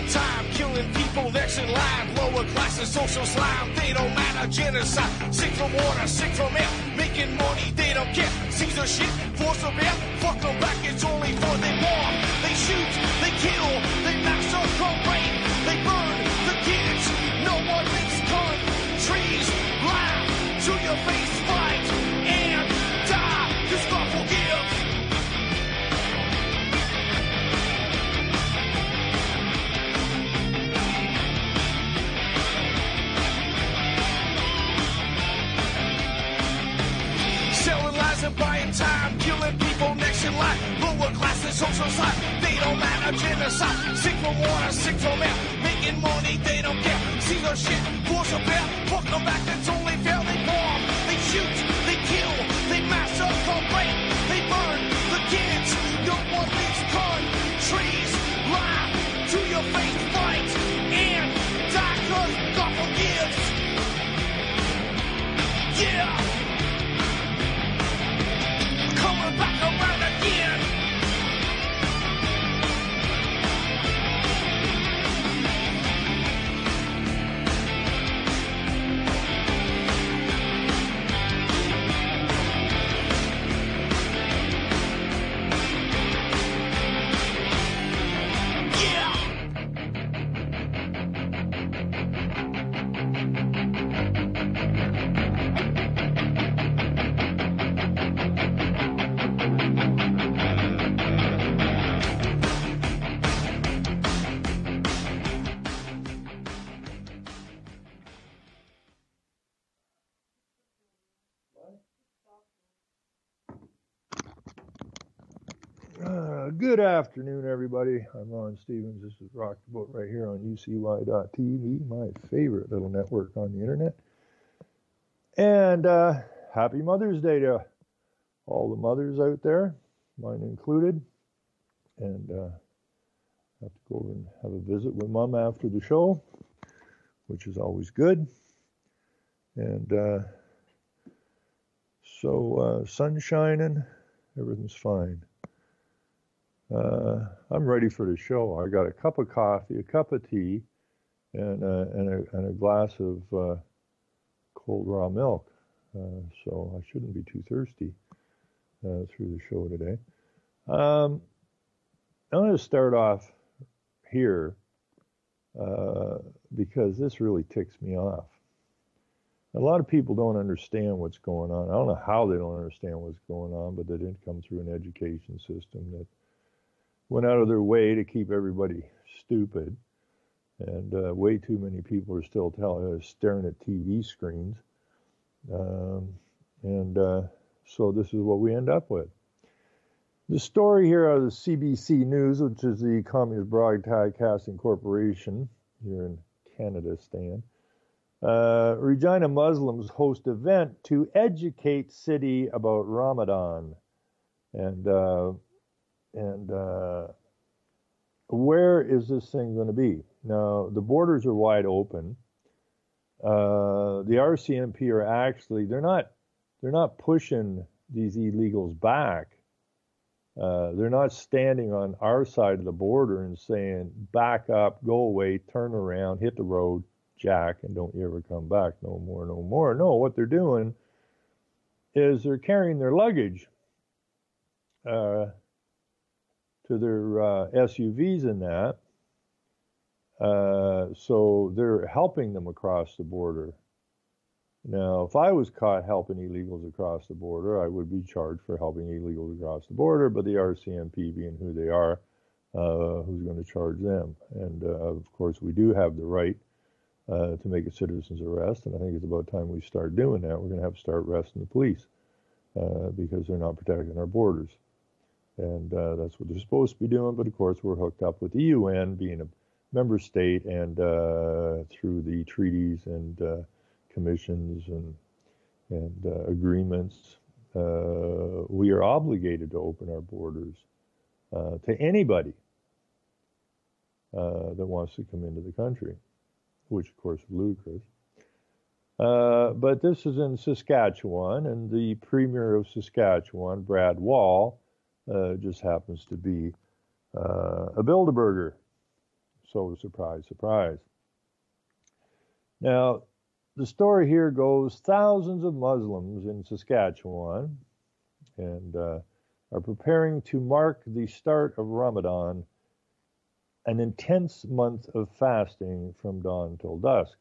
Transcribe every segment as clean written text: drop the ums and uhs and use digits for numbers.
time, killing people next in line. Lower classes, social slime, they don't matter. Genocide, sick from water, sick from air. Making money, they don't care. Caesar shit, force of air. Fuck them back, it's only for they war. They shoot, they kill, they massacre, rape. They burn the kids, no one makes countries laugh to your face, fight and die. Cause God forgives. Selling lies and buying time, killing people next in line. Lower classes, social side, they don't matter. Genocide, sick from water, sick from air. Making money, they don't care. See their shit, force a bear. Fuck them back, that's only fair. They bomb, they shoot, they kill, they massacre, rape. They burn the kids. No one makes countries lie to your face, fight and die. Cause God forgives. Yeah. Coming back around again. Good afternoon, everybody. I'm Ron Stevens. This is Rock the Boat right here on UCY.TV, my favorite little network on the internet. And happy Mother's Day to all the mothers out there, mine included. And I have to go over and have a visit with Mom after the show, which is always good. And so sun's shining, everything's fine. I'm ready for the show. I got a cup of coffee, a cup of tea, and a glass of cold raw milk. So I shouldn't be too thirsty through the show today. I'm going to start off here because this really ticks me off. A lot of people don't understand what's going on. I don't know how they don't understand what's going on, but they didn't come through an education system that went out of their way to keep everybody stupid, and way too many people are still staring at TV screens, so this is what we end up with. The story here out of the CBC News, which is the Communist Broadcasting Corporation here in Canada, Stan. Regina Muslims host event to educate city about Ramadan, and where is this thing going to be? Now, the borders are wide open. The RCMP are actually, they're not pushing these illegals back. They're not standing on our side of the border and saying, back up, go away, turn around, hit the road, jack, and don't you ever come back. No more, no more. No, what they're doing is they're carrying their luggage to their SUVs and that. So they're helping them across the border. Now, if I was caught helping illegals across the border, I would be charged for helping illegals across the border, but the RCMP being who they are, who's going to charge them? And of course, we do have the right to make a citizen's arrest, and I think it's about time we start doing that. We're going to have to start arresting the police because they're not protecting our borders. And that's what they're supposed to be doing, but of course we're hooked up with the UN, being a member state, and through the treaties and commissions and agreements, we are obligated to open our borders to anybody that wants to come into the country, which of course is ludicrous. But this is in Saskatchewan, and the Premier of Saskatchewan, Brad Wall, just happens to be a Bilderberger. So surprise, surprise. Now, the story here goes thousands of Muslims in Saskatchewan and are preparing to mark the start of Ramadan, an intense month of fasting from dawn till dusk.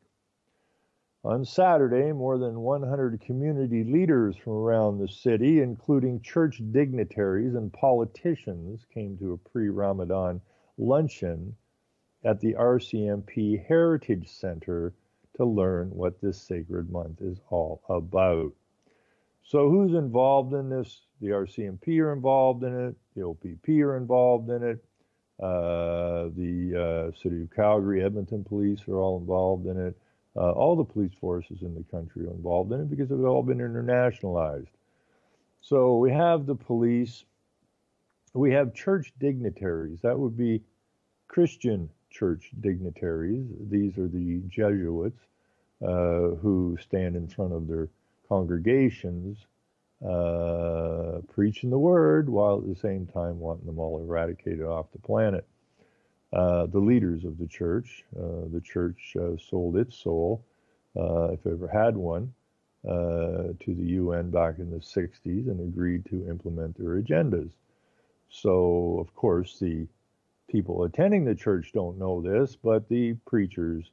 On Saturday, more than 100 community leaders from around the city, including church dignitaries and politicians, came to a pre-Ramadan luncheon at the RCMP Heritage Center to learn what this sacred month is all about. So who's involved in this? The RCMP are involved in it. The OPP are involved in it. The City of Calgary, Edmonton Police are all involved in it. All the police forces in the country are involved in it because they've all been internationalized. So we have the police. We have church dignitaries. That would be Christian church dignitaries. These are the Jesuits who stand in front of their congregations preaching the word while at the same time wanting them all eradicated off the planet. The leaders of the church sold its soul, if it ever had one, to the UN back in the 60s and agreed to implement their agendas. So, of course, the people attending the church don't know this, but the preachers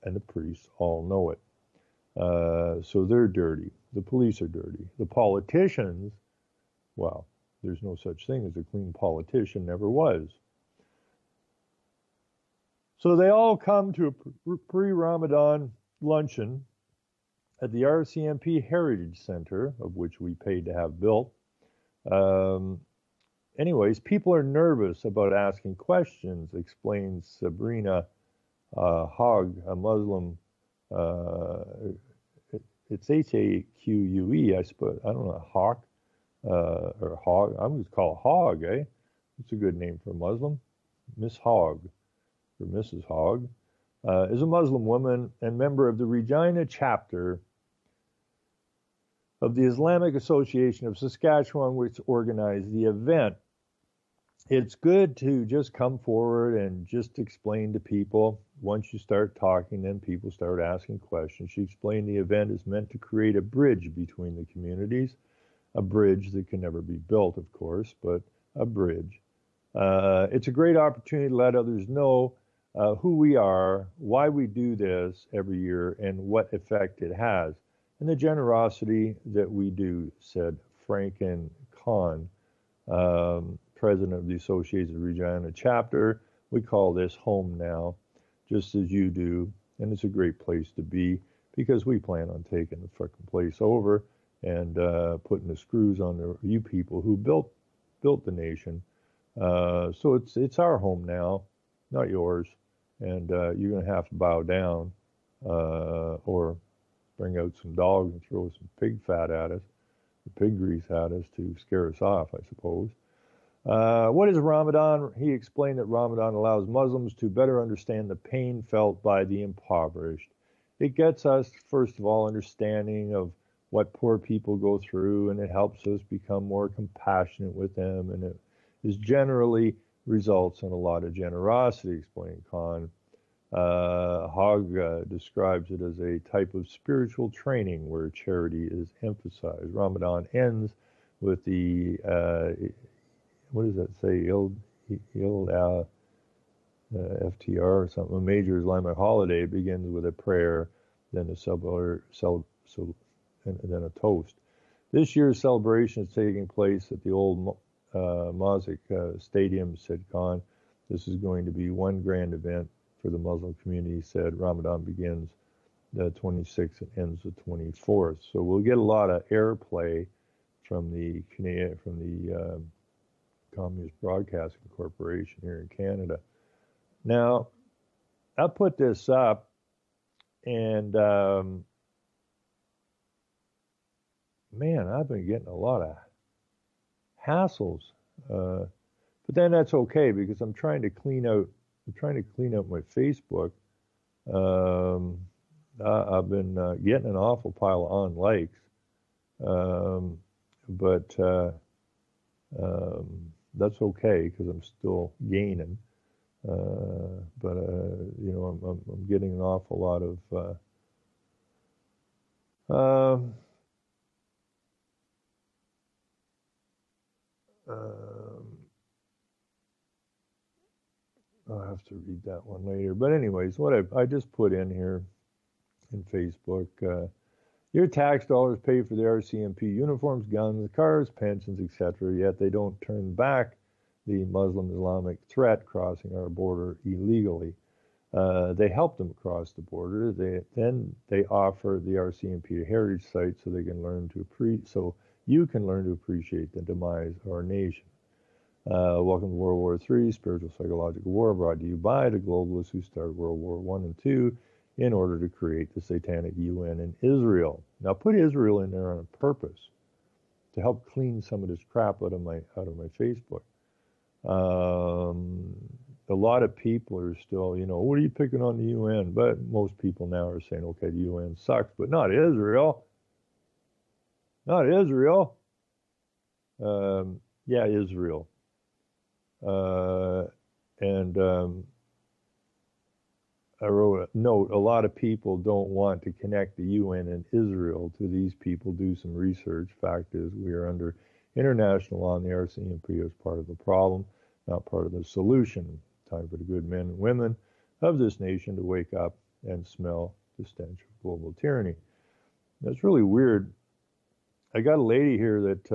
and the priests all know it. So they're dirty. The police are dirty. The politicians, well, there's no such thing as a clean politician, never was. So they all come to a pre-Ramadan luncheon at the RCMP Heritage Center, of which we paid to have built. Anyways, people are nervous about asking questions, explains Sabrina Hogg, a Muslim. It's H-A-Q-U-E, I suppose. I don't know, Hawk or Hogg. I'm going to call it Hogg, eh? It's a good name for a Muslim. Miss Hogg, or Mrs. Hogg, is a Muslim woman and member of the Regina chapter of the Islamic Association of Saskatchewan, which organized the event. It's good to just come forward and just explain to people. Once you start talking, then people start asking questions. She explained the event is meant to create a bridge between the communities, a bridge that can never be built, of course, but a bridge. It's a great opportunity to let others know who we are, why we do this every year, and what effect it has, and the generosity that we do, said Franken Khan, president of the Associated Regina chapter. We call this home now, just as you do, and it's a great place to be because we plan on taking the frickin' place over and putting the screws on you people who built the nation. So it's our home now, not yours, and you're going to have to bow down or bring out some dogs and throw some pig fat at us, or pig grease at us to scare us off, I suppose. What is Ramadan? He explained that Ramadan allows Muslims to better understand the pain felt by the impoverished. It gets us, first of all, understanding of what poor people go through, and it helps us become more compassionate with them, and it is generally results in a lot of generosity, explained Khan. Hogg describes it as a type of spiritual training where charity is emphasized. Ramadan ends with the what does that say? FTR or something. A major Islamic holiday begins with a prayer, then then a toast. This year's celebration is taking place at the old Mosaic Stadium, said Khan. This is going to be one grand event for the Muslim community, said. Ramadan begins the 26th and ends the 24th. So we'll get a lot of airplay from the Communist Broadcasting Corporation here in Canada. Now, I put this up, and man, I've been getting a lot of hassles, but then that's okay because I'm trying to clean out my Facebook. I've been getting an awful pile of unlikes, but that's okay because I'm still gaining. But I'm getting an awful lot of um, I'll have to read that one later. But anyways, what I just put in here in Facebook, your tax dollars pay for the RCMP uniforms, guns, cars, pensions, etc. Yet they don't turn back the Muslim Islamic threat crossing our border illegally. They help them across the border. They offer the RCMP a heritage site so they can learn to so you can learn to appreciate the demise of our nation. Welcome to World War III, Spiritual Psychological War, brought to you by the globalists who started World War I and II in order to create the satanic UN in Israel. Now, put Israel in there on a purpose to help clean some of this crap out of my Facebook. A lot of people are still, what are you picking on the UN? But most people now are saying, okay, the UN sucks, but not Israel. Not Israel. Yeah, Israel. I wrote a note, a lot of people don't want to connect the UN and Israel to these people. Do some research. Fact is, we are under international law, and the RCMP is part of the problem, not part of the solution. Time for the good men and women of this nation to wake up and smell the stench of global tyranny. That's really weird. I got a lady here that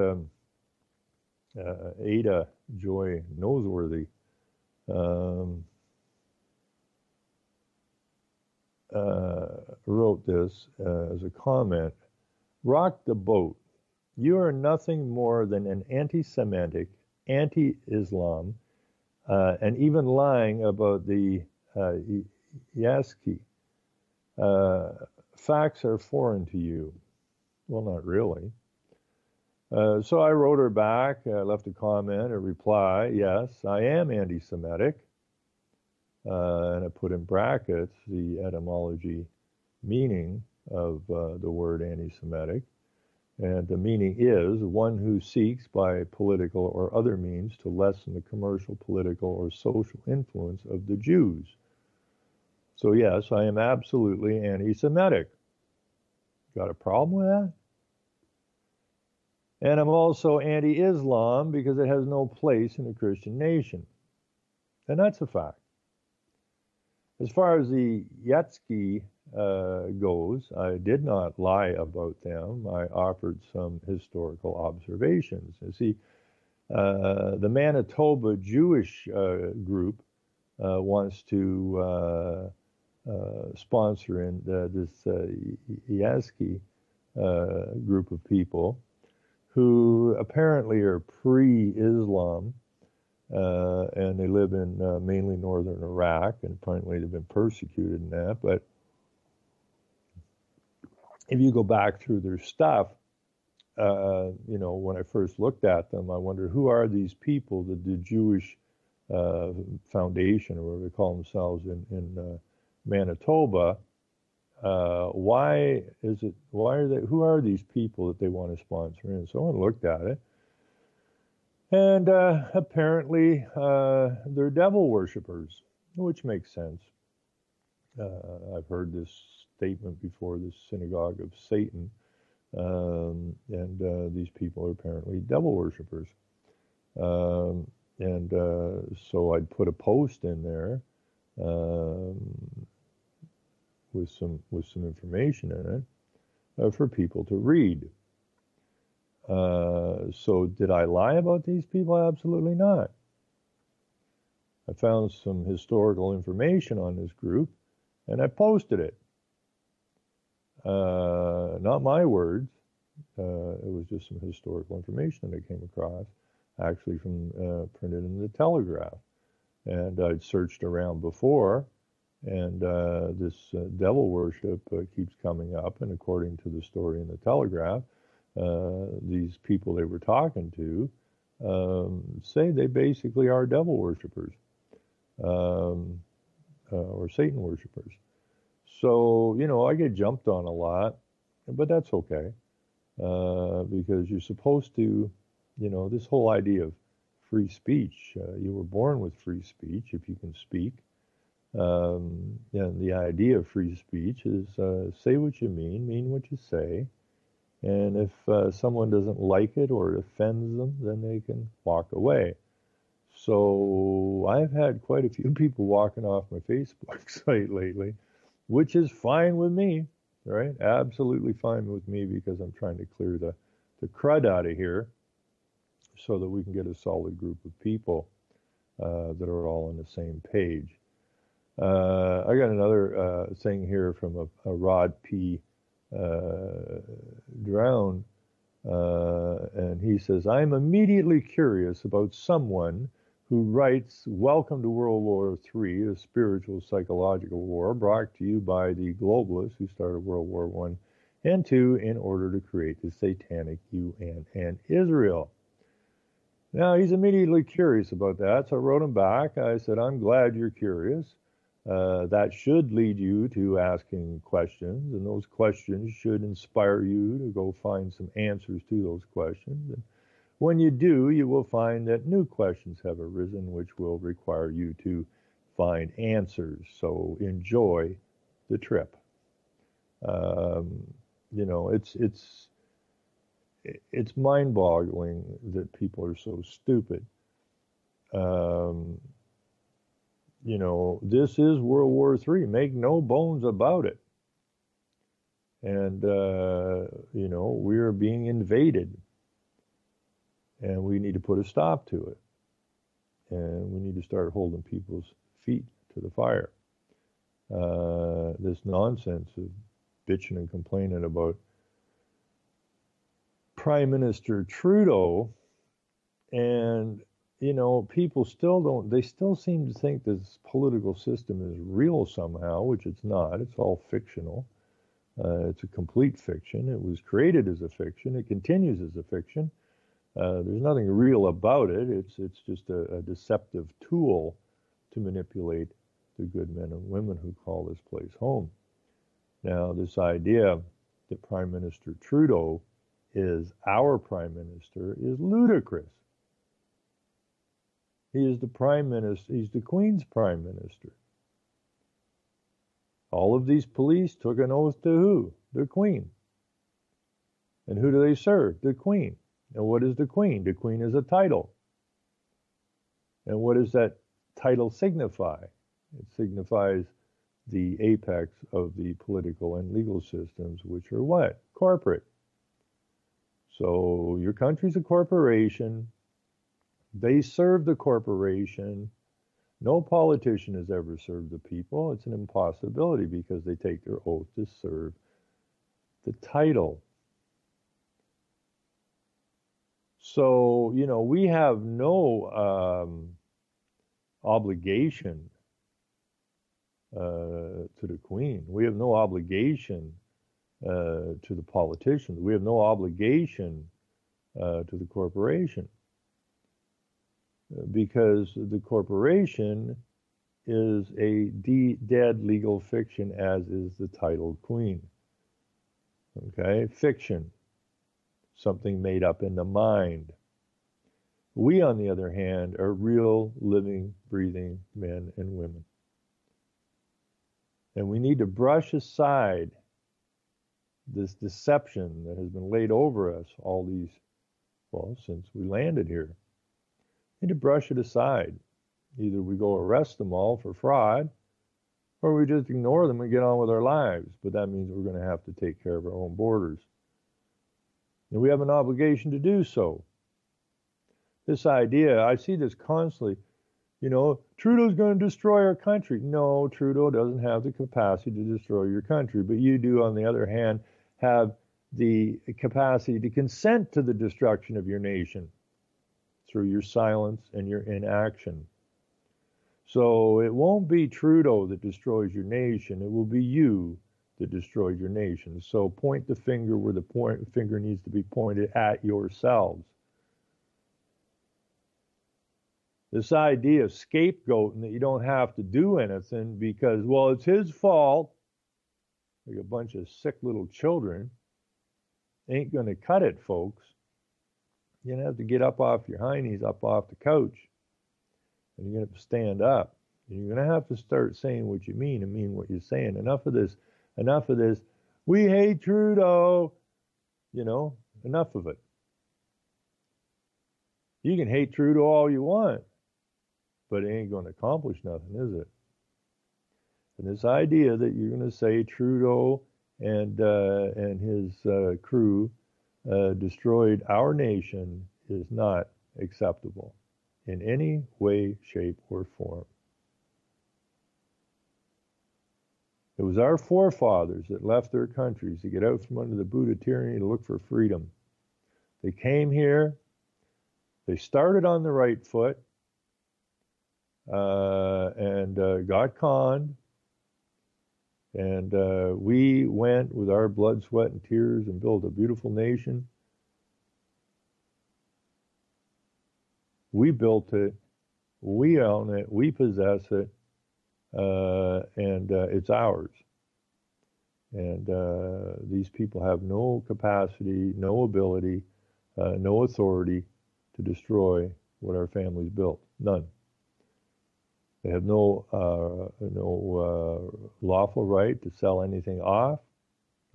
Ada Joy Noseworthy wrote this as a comment. Rock the boat. You are nothing more than an anti-Semitic, anti-Islam, and even lying about the Yaski. Facts are foreign to you. Well, not really. So I wrote her back, left a comment, a reply. Yes, I am anti-Semitic. And I put in brackets the etymology meaning of the word anti-Semitic. And the meaning is one who seeks by political or other means to lessen the commercial, political, or social influence of the Jews. So yes, I am absolutely anti-Semitic. Got a problem with that? And I'm also anti-Islam because it has no place in a Christian nation. And that's a fact. As far as the Yatsky goes, I did not lie about them. I offered some historical observations. You see, the Manitoba Jewish group wants to sponsor in this Yatsky group of people who apparently are pre-Islam, and they live in mainly northern Iraq, and apparently they've been persecuted in that. But if you go back through their stuff, when I first looked at them, I wondered, who are these people, the Jewish Foundation, or whatever they call themselves in Manitoba? Who are these people that they want to sponsor in? So I looked at it. And apparently they're devil worshippers, which makes sense. I've heard this statement before, this synagogue of Satan, and these people are apparently devil worshippers. So I'd put a post in there with some information in it for people to read. So did I lie about these people? Absolutely not. I found some historical information on this group, and I posted it. Not my words. It was just some historical information that I came across, actually from printed in the Telegraph. And I'd searched around before, and this devil worship keeps coming up. And according to the story in the Telegraph, these people they were talking to say they basically are devil worshippers or Satan worshippers. So, I get jumped on a lot, but that's okay because you're supposed to, this whole idea of free speech. You were born with free speech if you can speak. And the idea of free speech is say what you mean what you say. And if someone doesn't like it or it offends them, then they can walk away. So I've had quite a few people walking off my Facebook site lately, which is fine with me, right? Absolutely fine with me, because I'm trying to clear the crud out of here so that we can get a solid group of people that are all on the same page. I got another thing here from a Rod P. Drown, and he says, I'm immediately curious about someone who writes, Welcome to World War III, a spiritual psychological war brought to you by the globalists who started World War I and II in order to create the satanic UN and Israel. Now, he's immediately curious about that, so I wrote him back. I said, I'm glad you're curious. That should lead you to asking questions, and those questions should inspire you to go find some answers to those questions. And when you do, you will find that new questions have arisen, which will require you to find answers. So enjoy the trip. It's mind-boggling that people are so stupid. This is World War III. Make no bones about it. And, we are being invaded. And we need to put a stop to it. And we need to start holding people's feet to the fire. This nonsense of bitching and complaining about Prime Minister Trudeau, and people still seem to think this political system is real somehow, which it's not. It's all fictional. It's a complete fiction. It was created as a fiction. It continues as a fiction. There's nothing real about it. It's just a deceptive tool to manipulate the good men and women who call this place home. Now, this idea that Prime Minister Trudeau is our Prime Minister is ludicrous. He is the Prime Minister. He's the Queen's Prime Minister. All of these police took an oath to who? The Queen. And who do they serve? The Queen. And what is the Queen? The Queen is a title. And what does that title signify? It signifies the apex of the political and legal systems, which are what? Corporate. So your country's a corporation. They serve the corporation. No politician has ever served the people. It's an impossibility because they take their oath to serve the title. So, we have no obligation to the Queen. We have no obligation to the politicians. We have no obligation to the corporation, because the corporation is a dead legal fiction, as is the title Queen. Okay, fiction. Something made up in the mind. We, on the other hand, are real, living, breathing men and women. And we need to brush aside this deception that has been laid over us since we landed here. We need to brush it aside. Either we go arrest them all for fraud, or we just ignore them and get on with our lives. But that means we're going to have to take care of our own borders. And we have an obligation to do so. This idea, I see this constantly, Trudeau's going to destroy our country. No, Trudeau doesn't have the capacity to destroy your country, but you do, on the other hand, have the capacity to consent to the destruction of your nation through your silence and your inaction. So it won't be Trudeau that destroys your nation. It will be you that destroyed your nation. So point the finger where the finger needs to be pointed at yourselves. This idea of scapegoating, that you don't have to do anything because, it's his fault, like a bunch of sick little children, ain't going to cut it, folks. You're going to have to get up off your hindies, up off the couch, and you're going to have to stand up. And you're going to have to start saying what you mean and mean what you're saying. Enough of this. Enough of this. We hate Trudeau. You know, enough of it. You can hate Trudeau all you want, but it ain't going to accomplish nothing, is it? And this idea that you're going to say Trudeau and his crew destroyed our nation is not acceptable in any way, shape, or form. It was our forefathers that left their countries to get out from under the boot of tyranny to look for freedom. They came here. They started on the right foot and got conned. And we went with our blood, sweat, and tears and built a beautiful nation. We built it. We own it. We possess it. And it's ours. And these people have no capacity, no ability, no authority to destroy what our families built. None. They have no lawful right to sell anything off,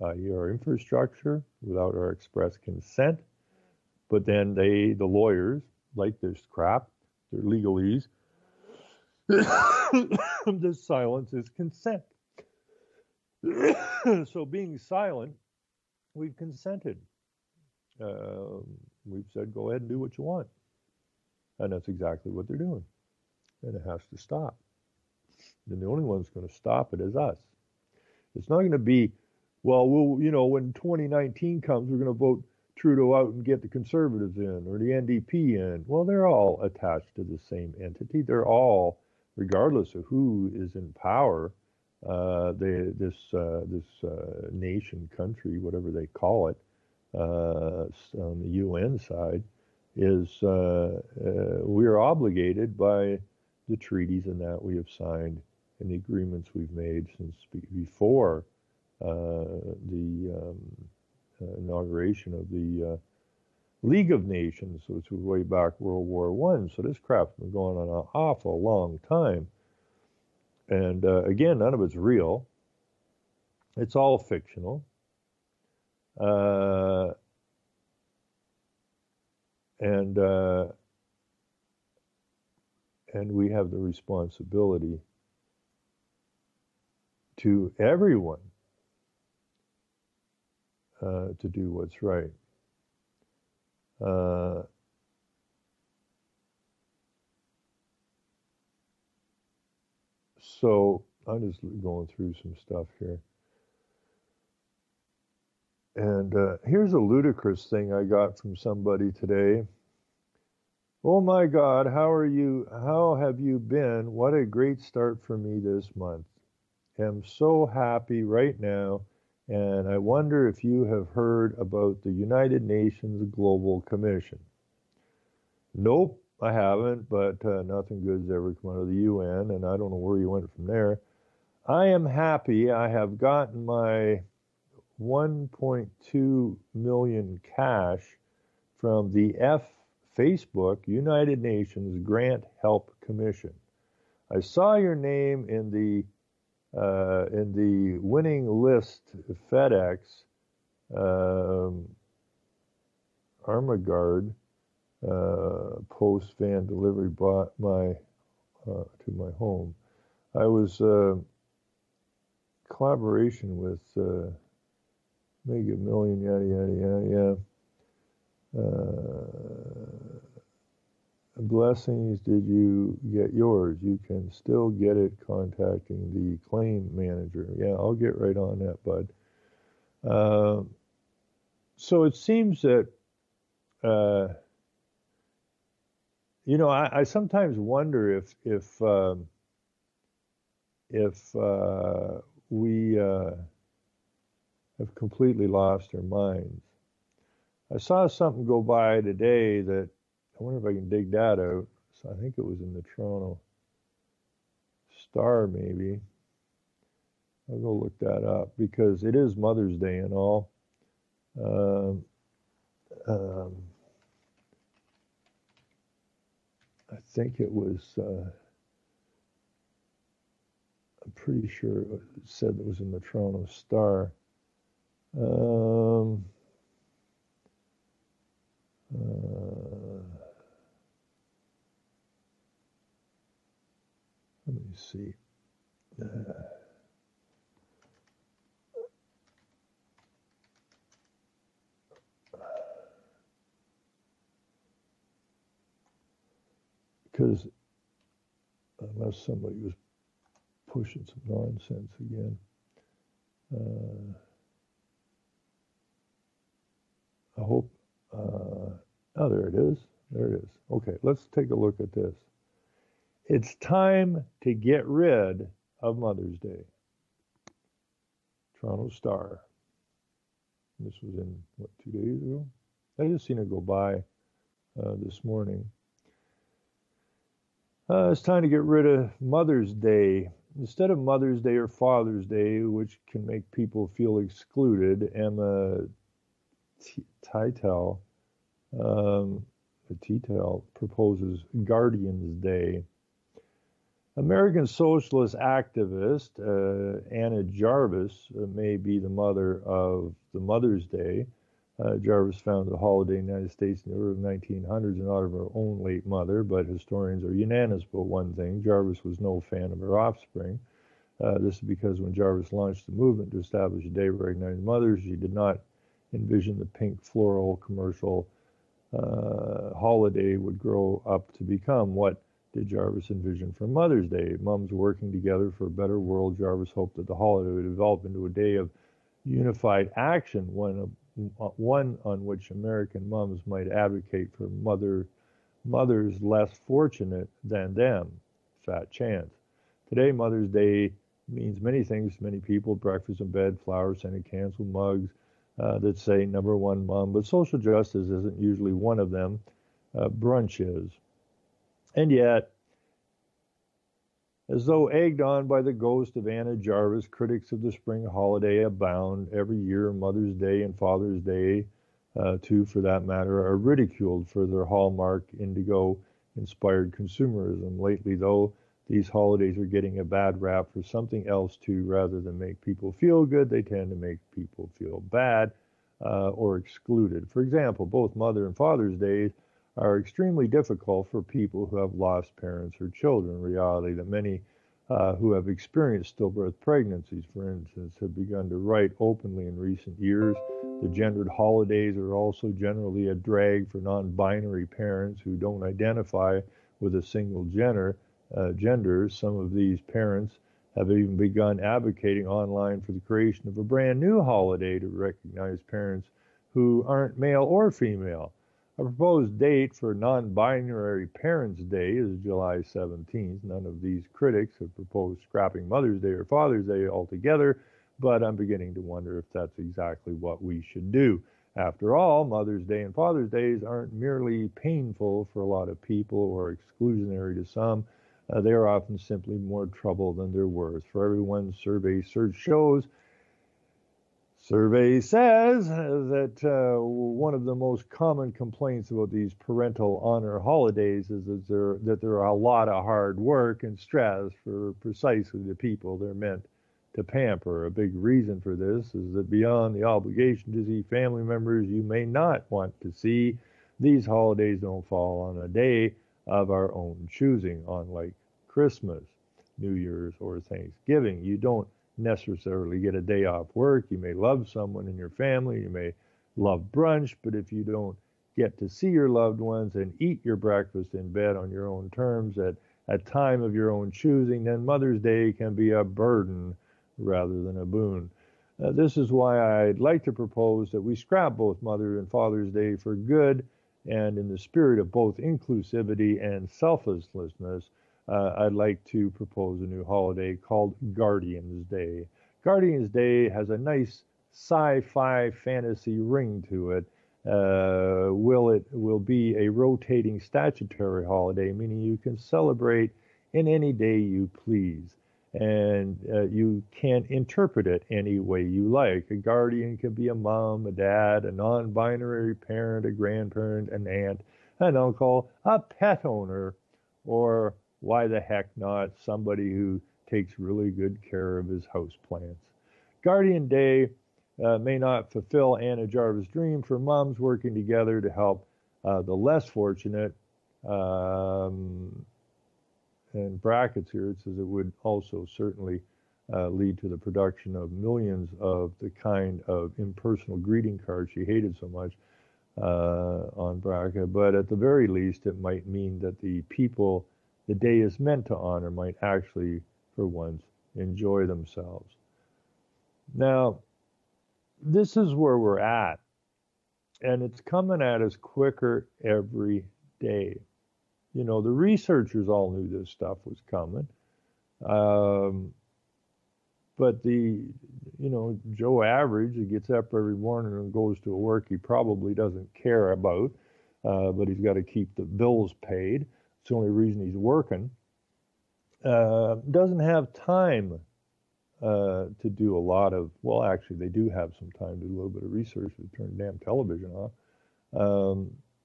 our infrastructure, without our express consent. But then the lawyers, like this crap, their legalese, this silence is consent. So being silent, we've consented. We've said, go ahead and do what you want. And that's exactly what they're doing. And it has to stop. And the only one that's going to stop it is us. It's not going to be, well, when 2019 comes, we're going to vote Trudeau out and get the Conservatives in or the NDP in. Well, they're all attached to the same entity. They're all, regardless of who is in power, this nation, country, whatever they call it, on the UN side, is we are obligated by the treaties and that we have signed and the agreements we've made since before the inauguration of the League of Nations, which was way back World War I. So this crap's been going on an awful long time. And again, none of it's real. It's all fictional. And we have the responsibility to everyone to do what's right. So I'm just going through some stuff here. And here's a ludicrous thing I got from somebody today. Oh my God, how are you? How have you been? What a great start for me this month. I'm so happy right now, and I wonder if you have heard about the United Nations Global Commission. Nope, I haven't, but nothing good's ever come out of the UN, and I don't know where you went from there. I am happy I have gotten my 1.2 million cash from the Facebook United Nations Grant Help Commission. I saw your name in the winning list FedEx Armaguard post van delivery brought to my home. I was collaboration with Mega Million, yada yada yada. Blessings, did you get yours? You can still get it contacting the claim manager. Yeah, I'll get right on that, bud. So it seems that, I sometimes wonder if we have completely lost our minds. I saw something go by today that I wonder if I can dig that out. So I think it was in the Toronto Star, maybe. I'll go look that up because it is Mother's Day and all. I think it was, I'm pretty sure it said it was in the Toronto Star. Um, let me see. Because unless somebody was pushing some nonsense again. I hope. Oh, there it is. There it is. Okay, let's take a look at this. It's time to get rid of Mother's Day. Toronto Star. This was in, what, 2 days ago? I just seen it go by this morning. It's time to get rid of Mother's Day. Instead of Mother's Day or Father's Day, which can make people feel excluded, Emma Titel proposes Guardian's Day. American socialist activist Anna Jarvis may be the mother of the Mother's Day. Jarvis founded the holiday in the United States in the early 1900s in honor of her own late mother, but historians are unanimous about one thing. Jarvis was no fan of her offspring. This is because when Jarvis launched the movement to establish a day recognizing mothers, she did not envision the pink floral commercial holiday would grow up to become. What did Jarvis envision for Mother's Day? Moms working together for a better world. Jarvis hoped that the holiday would develop into a day of unified action, one on which American moms might advocate for mothers less fortunate than them. Fat chance. Today, Mother's Day means many things to many people: breakfast in bed, flowers, scented candles, mugs that say number one mom. But social justice isn't usually one of them. Brunch is. And yet, as though egged on by the ghost of Anna Jarvis, critics of the spring holiday abound. Every year, Mother's Day and Father's Day, too, for that matter, are ridiculed for their hallmark indigo-inspired consumerism. Lately, though, these holidays are getting a bad rap for something else, too. Rather than make people feel good, they tend to make people feel bad or excluded. For example, both Mother and Father's Days are extremely difficult for people who have lost parents or children. Reality that many who have experienced stillbirth pregnancies, for instance, have begun to write openly in recent years. The gendered holidays are also generally a drag for non-binary parents who don't identify with a single gender. Some of these parents have even begun advocating online for the creation of a brand new holiday to recognize parents who aren't male or female. A proposed date for non-binary Parents' Day is July 17th. None of these critics have proposed scrapping Mother's Day or Father's Day altogether, but I'm beginning to wonder if that's exactly what we should do. After all, Mother's Day and Father's Days aren't merely painful for a lot of people or exclusionary to some. They are often simply more trouble than they're worth. For every one survey shows, survey says that one of the most common complaints about these parental honor holidays is that there are a lot of hard work and stress for precisely the people they're meant to pamper. A big reason for this is that beyond the obligation to see family members you may not want to see, these holidays don't fall on a day of our own choosing, unlike Christmas, New Year's, or Thanksgiving. You don't necessarily get a day off work. You may love someone in your family, you may love brunch, but if you don't get to see your loved ones and eat your breakfast in bed on your own terms at a time of your own choosing, then Mother's Day can be a burden rather than a boon. This is why I'd like to propose that we scrap both Mother and Father's Day for good, and in the spirit of both inclusivity and selflessness, I'd like to propose a new holiday called Guardian's Day. Guardian's Day has a nice sci-fi fantasy ring to it. It will be a rotating statutory holiday, meaning you can celebrate in any day you please, and you can interpret it any way you like. A guardian can be a mom, a dad, a non-binary parent, a grandparent, an aunt, an uncle, a pet owner, Or why the heck not somebody who takes really good care of his house plants? Guardian Day may not fulfill Anna Jarvis' dream for moms working together to help the less fortunate. And brackets here, it says it would also certainly lead to the production of millions of the kind of impersonal greeting cards she hated so much on bracket. But at the very least, it might mean that the people the day is meant to honor might actually, for once, enjoy themselves. Now, this is where we're at, and it's coming at us quicker every day. You know, the researchers all knew this stuff was coming. But Joe Average, who gets up every morning and goes to work he probably doesn't care about, but he's got to keep the bills paid. It's the only reason he's working. Doesn't have time to do a lot of, well, actually, they do have some time to do a little bit of research to turn damn television off.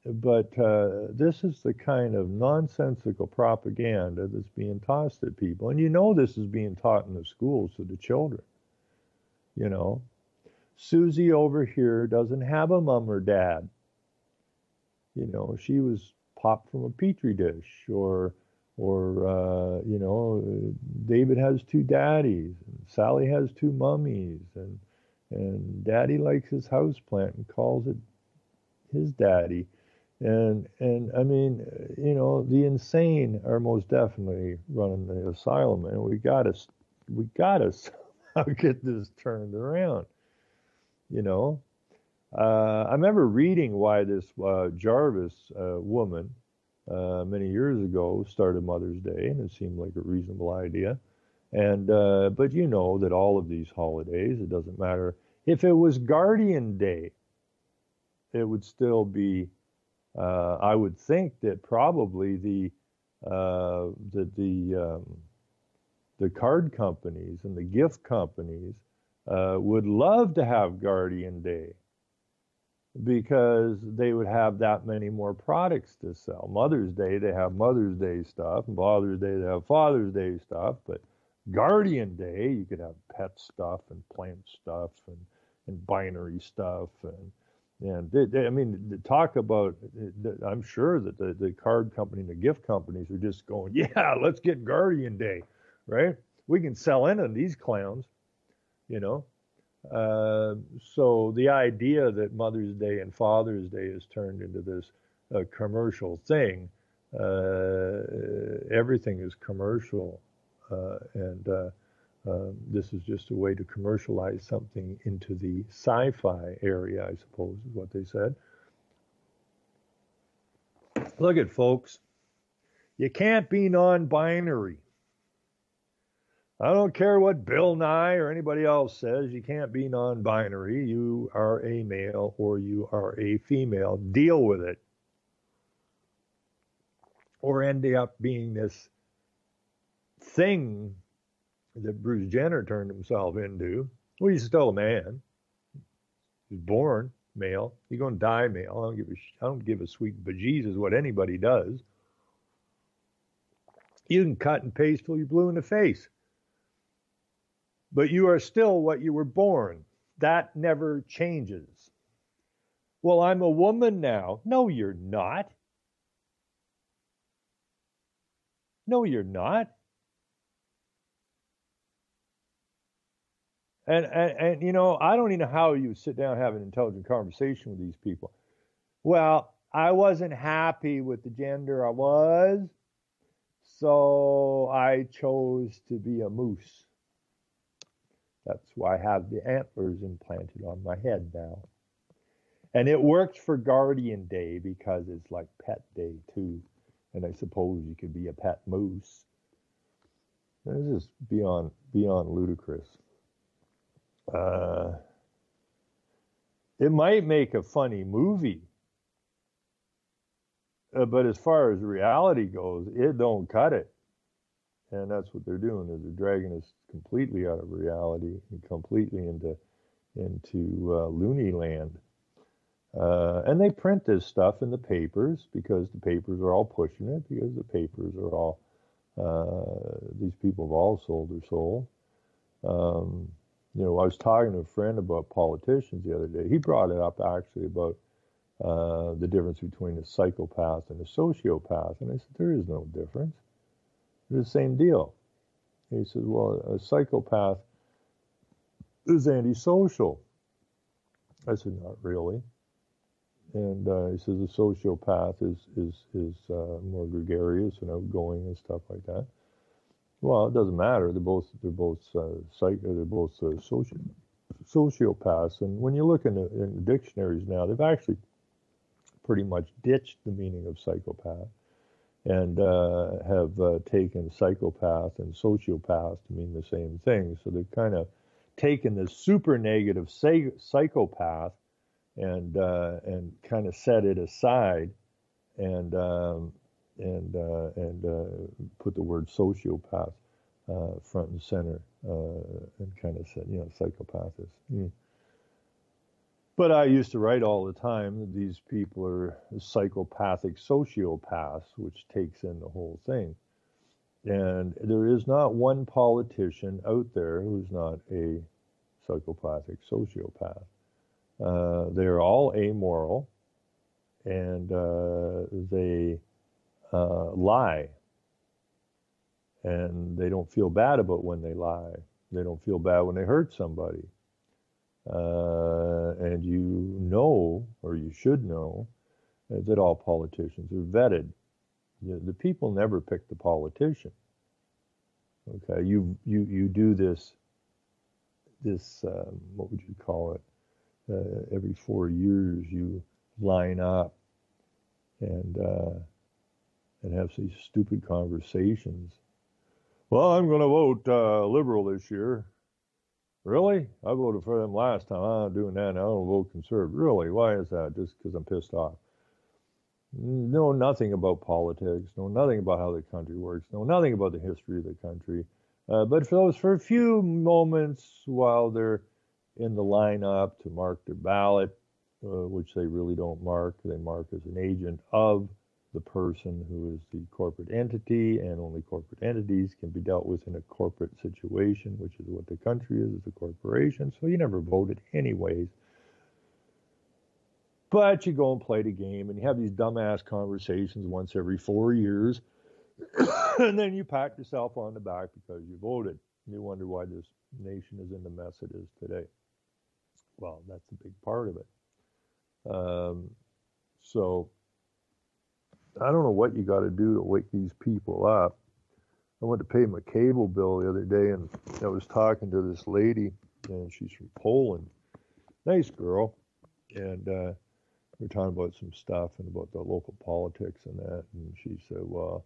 But this is the kind of nonsensical propaganda that's being tossed at people. And you know this is being taught in the schools to the children. You know, Susie over here doesn't have a mom or dad. You know, she was popped from a petri dish, or David has two daddies, and Sally has two mummies, and Daddy likes his house plant and calls it his daddy. And I mean, the insane are most definitely running the asylum, and we gotta somehow get this turned around. I remember reading why this Jarvis woman many years ago started Mother's Day, and it seemed like a reasonable idea. And but you know that all of these holidays, it doesn't matter if it was Guardian Day, it would still be. I would think that probably the card companies and the gift companies would love to have Guardian Day, because they would have that many more products to sell. Mother's Day, they have Mother's Day stuff, and Father's Day, they have Father's Day stuff. But Guardian Day, you could have pet stuff and plant stuff and binary stuff and they talk about. I'm sure that the card company and the gift companies are just going, yeah, let's get Guardian Day, right? We can sell into these clowns, So the idea that Mother's Day and Father's Day has turned into this commercial thing. Everything is commercial, and this is just a way to commercialize something into the sci-fi area, I suppose, is what they said. Look at folks. You can't be non-binary. I don't care what Bill Nye or anybody else says. You can't be non-binary. You are a male or you are a female. Deal with it. Or end up being this thing that Bruce Jenner turned himself into. Well, he's still a man. He's born male. He's going to die male. I don't give a sweet bejesus what anybody does. You can cut and paste till you're blue in the face. But you are still what you were born. That never changes. Well, I'm a woman now. No, you're not. No, you're not. And I don't even know how you sit down and have an intelligent conversation with these people. Well, I wasn't happy with the gender I was, so I chose to be a moose. That's why I have the antlers implanted on my head now. And it works for Guardian Day because it's like Pet Day too. And I suppose you could be a pet moose. This is beyond ludicrous. It might make a funny movie, but as far as reality goes, it don't cut it. And that's what they're doing, is they're dragging us completely out of reality and completely into loony land. And they print this stuff in the papers because the papers are all pushing it, because the papers are all, these people have all sold their soul. I was talking to a friend about politicians the other day. He brought it up actually about the difference between a psychopath and a sociopath. And I said, there is no difference. They're the same deal. He said, well, a psychopath is antisocial. I said, not really. And he says a sociopath is more gregarious and outgoing and stuff like that. Well, it doesn't matter. They're both sociopaths. And when you look in the dictionaries now, they've actually pretty much ditched the meaning of psychopath and have taken psychopath and sociopath to mean the same thing. So they've kind of taken this super negative psychopath and kind of set it aside and put the word sociopath front and center and kind of said, psychopath is. But I used to write all the time that these people are psychopathic sociopaths, which takes in the whole thing. And there is not one politician out there who's not a psychopathic sociopath. They're all amoral, and they lie. And they don't feel bad about when they lie. They don't feel bad when they hurt somebody. And or you should know, that all politicians are vetted. The people never pick the politician. Okay, you do this what would you call it? Every 4 years you line up and have these stupid conversations. Well, I'm going to vote liberal this year. Really? I voted for them last time. I'm not doing that now. I'll vote conservative. Really? Why is that? Just because I'm pissed off. Know nothing about politics. Know nothing about how the country works. Know nothing about the history of the country. But for a few moments while they're in the lineup to mark their ballot, which they really don't mark. They mark as an agent of the person who is the corporate entity, and only corporate entities can be dealt with in a corporate situation, which is what the country is a corporation. So you never voted anyways. But you go and play the game, and you have these dumbass conversations once every 4 years, and then you pat yourself on the back because you voted. You wonder why this nation is in the mess it is today. Well, that's a big part of it. So I don't know what you got to do to wake these people up. I went to pay my cable bill the other day, and I was talking to this lady, and she's from Poland. Nice girl. And we're talking about some stuff and about the local politics and that. And she said, well,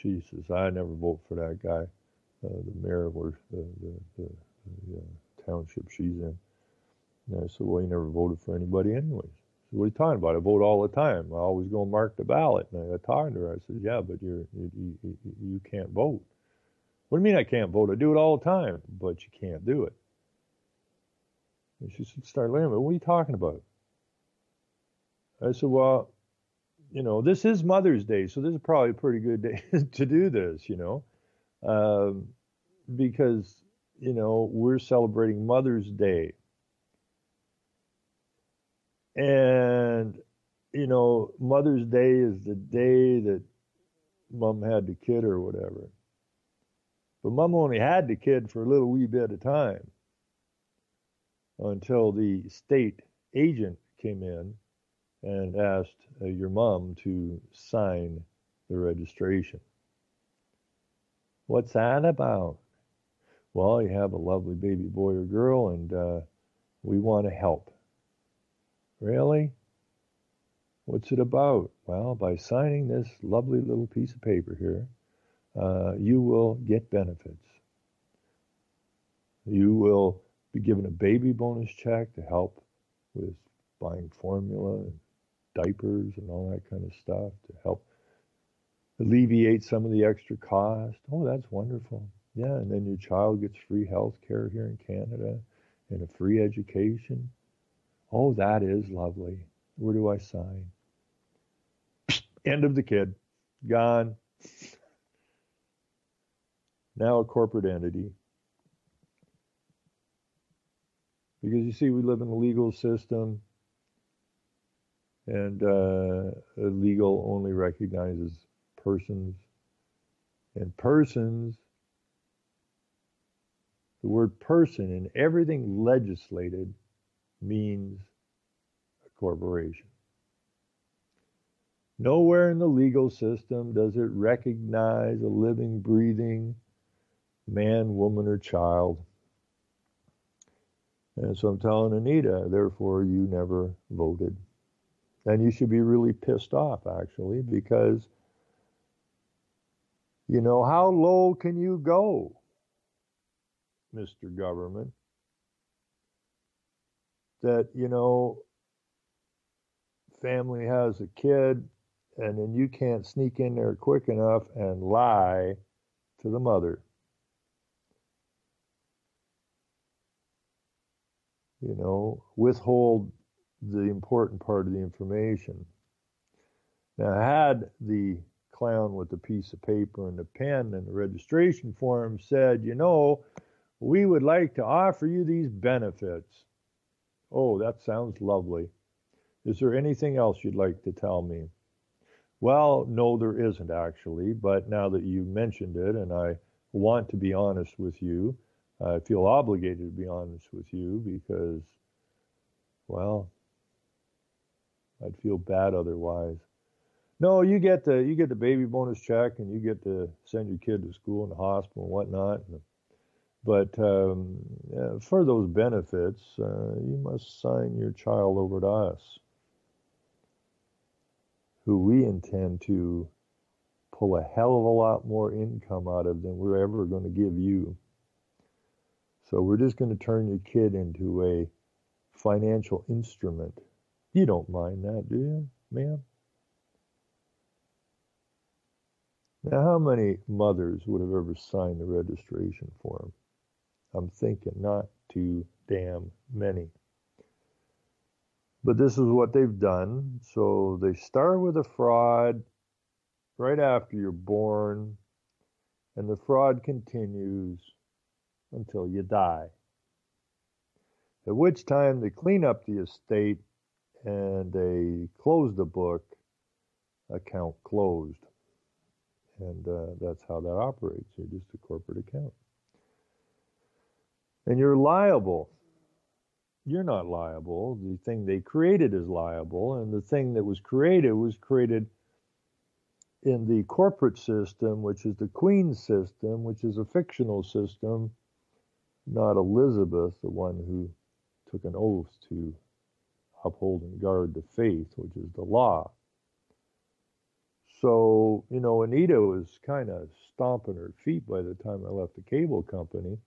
she says, I never vote for that guy, the mayor of the township she's in. And I said, well, you never voted for anybody anyways. So what are you talking about? I vote all the time. I always go and mark the ballot. And I got talking to her. I said, yeah, but you can't vote. What do you mean I can't vote? I do it all the time, but you can't do it. And she said, start laughing. What are you talking about? I said, well, this is Mother's Day, so this is probably a pretty good day to do this, because, we're celebrating Mother's Day. And, Mother's Day is the day that Mom had the kid or whatever. But Mom only had the kid for a little wee bit of time until the state agent came in and asked your mom to sign the registration. What's that about? Well, you have a lovely baby boy or girl, and we want to help. Really? What's it about? Well, by signing this lovely little piece of paper here, you will get benefits. You will be given a baby bonus check to help with buying formula and diapers and all that kind of stuff to help alleviate some of the extra cost. Oh, that's wonderful. Yeah, and then your child gets free health care here in Canada and a free education. Oh, that is lovely. Where do I sign? End of the kid. Gone. Now a corporate entity. Because you see, we live in a legal system, and legal only recognizes persons. And persons, the word person in everything legislated means a corporation. Nowhere in the legal system does it recognize a living, breathing man, woman, or child. And so I'm telling Anita, therefore, you never voted. And you should be really pissed off, actually, because, you know, how low can you go, Mr. Government? That, you know, family has a kid, and then you can't sneak in there quick enough and lie to the mother. You know, withhold the important part of the information. Now, had the clown with the piece of paper and the pen and the registration form said, you know, we would like to offer you these benefits. Oh, that sounds lovely. Is there anything else you'd like to tell me? Well, no, there isn't actually, but now that you mentioned it, and I want to be honest with you, I feel obligated to be honest with you because, well, I'd feel bad otherwise. No, you get the baby bonus check, and you get to send your kid to school and the hospital and whatnot. But for those benefits, you must sign your child over to us, who we intend to pull a hell of a lot more income out of than we're ever going to give you. So we're just going to turn your kid into a financial instrument. You don't mind that, do you, ma'am? Now, how many mothers would have ever signed the registration form? I'm thinking not too damn many. But this is what they've done. So they start with a fraud right after you're born, and the fraud continues until you die. At which time they clean up the estate and they close the book, account closed. And that's how that operates. You're just a corporate account. And you're liable. You're not liable. The thing they created is liable, and the thing that was created in the corporate system, which is the Queen's system, which is a fictional system, not Elizabeth, the one who took an oath to uphold and guard the faith, which is the law. So, you know, Anita was kind of stomping her feet by the time I left the cable company.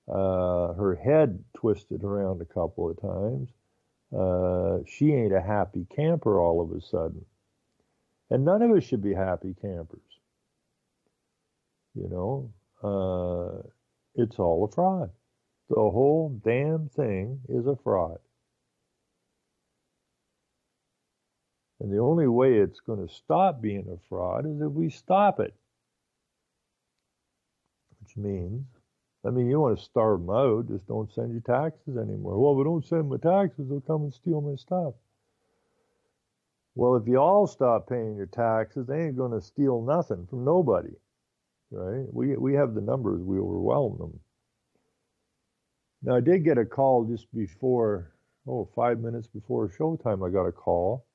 Her head twisted around a couple of times. She ain't a happy camper all of a sudden. And none of us should be happy campers. You know, it's all a fraud. The whole damn thing is a fraud. And the only way it's going to stop being a fraud is if we stop it. Which means, I mean, you want to starve them out, just don't send your taxes anymore. Well, if we don't send my taxes, they'll come and steal my stuff. Well, if you all stop paying your taxes, they ain't going to steal nothing from nobody, right? We have the numbers, we overwhelm them. Now, I did get a call just before, 5 minutes before showtime, I got a call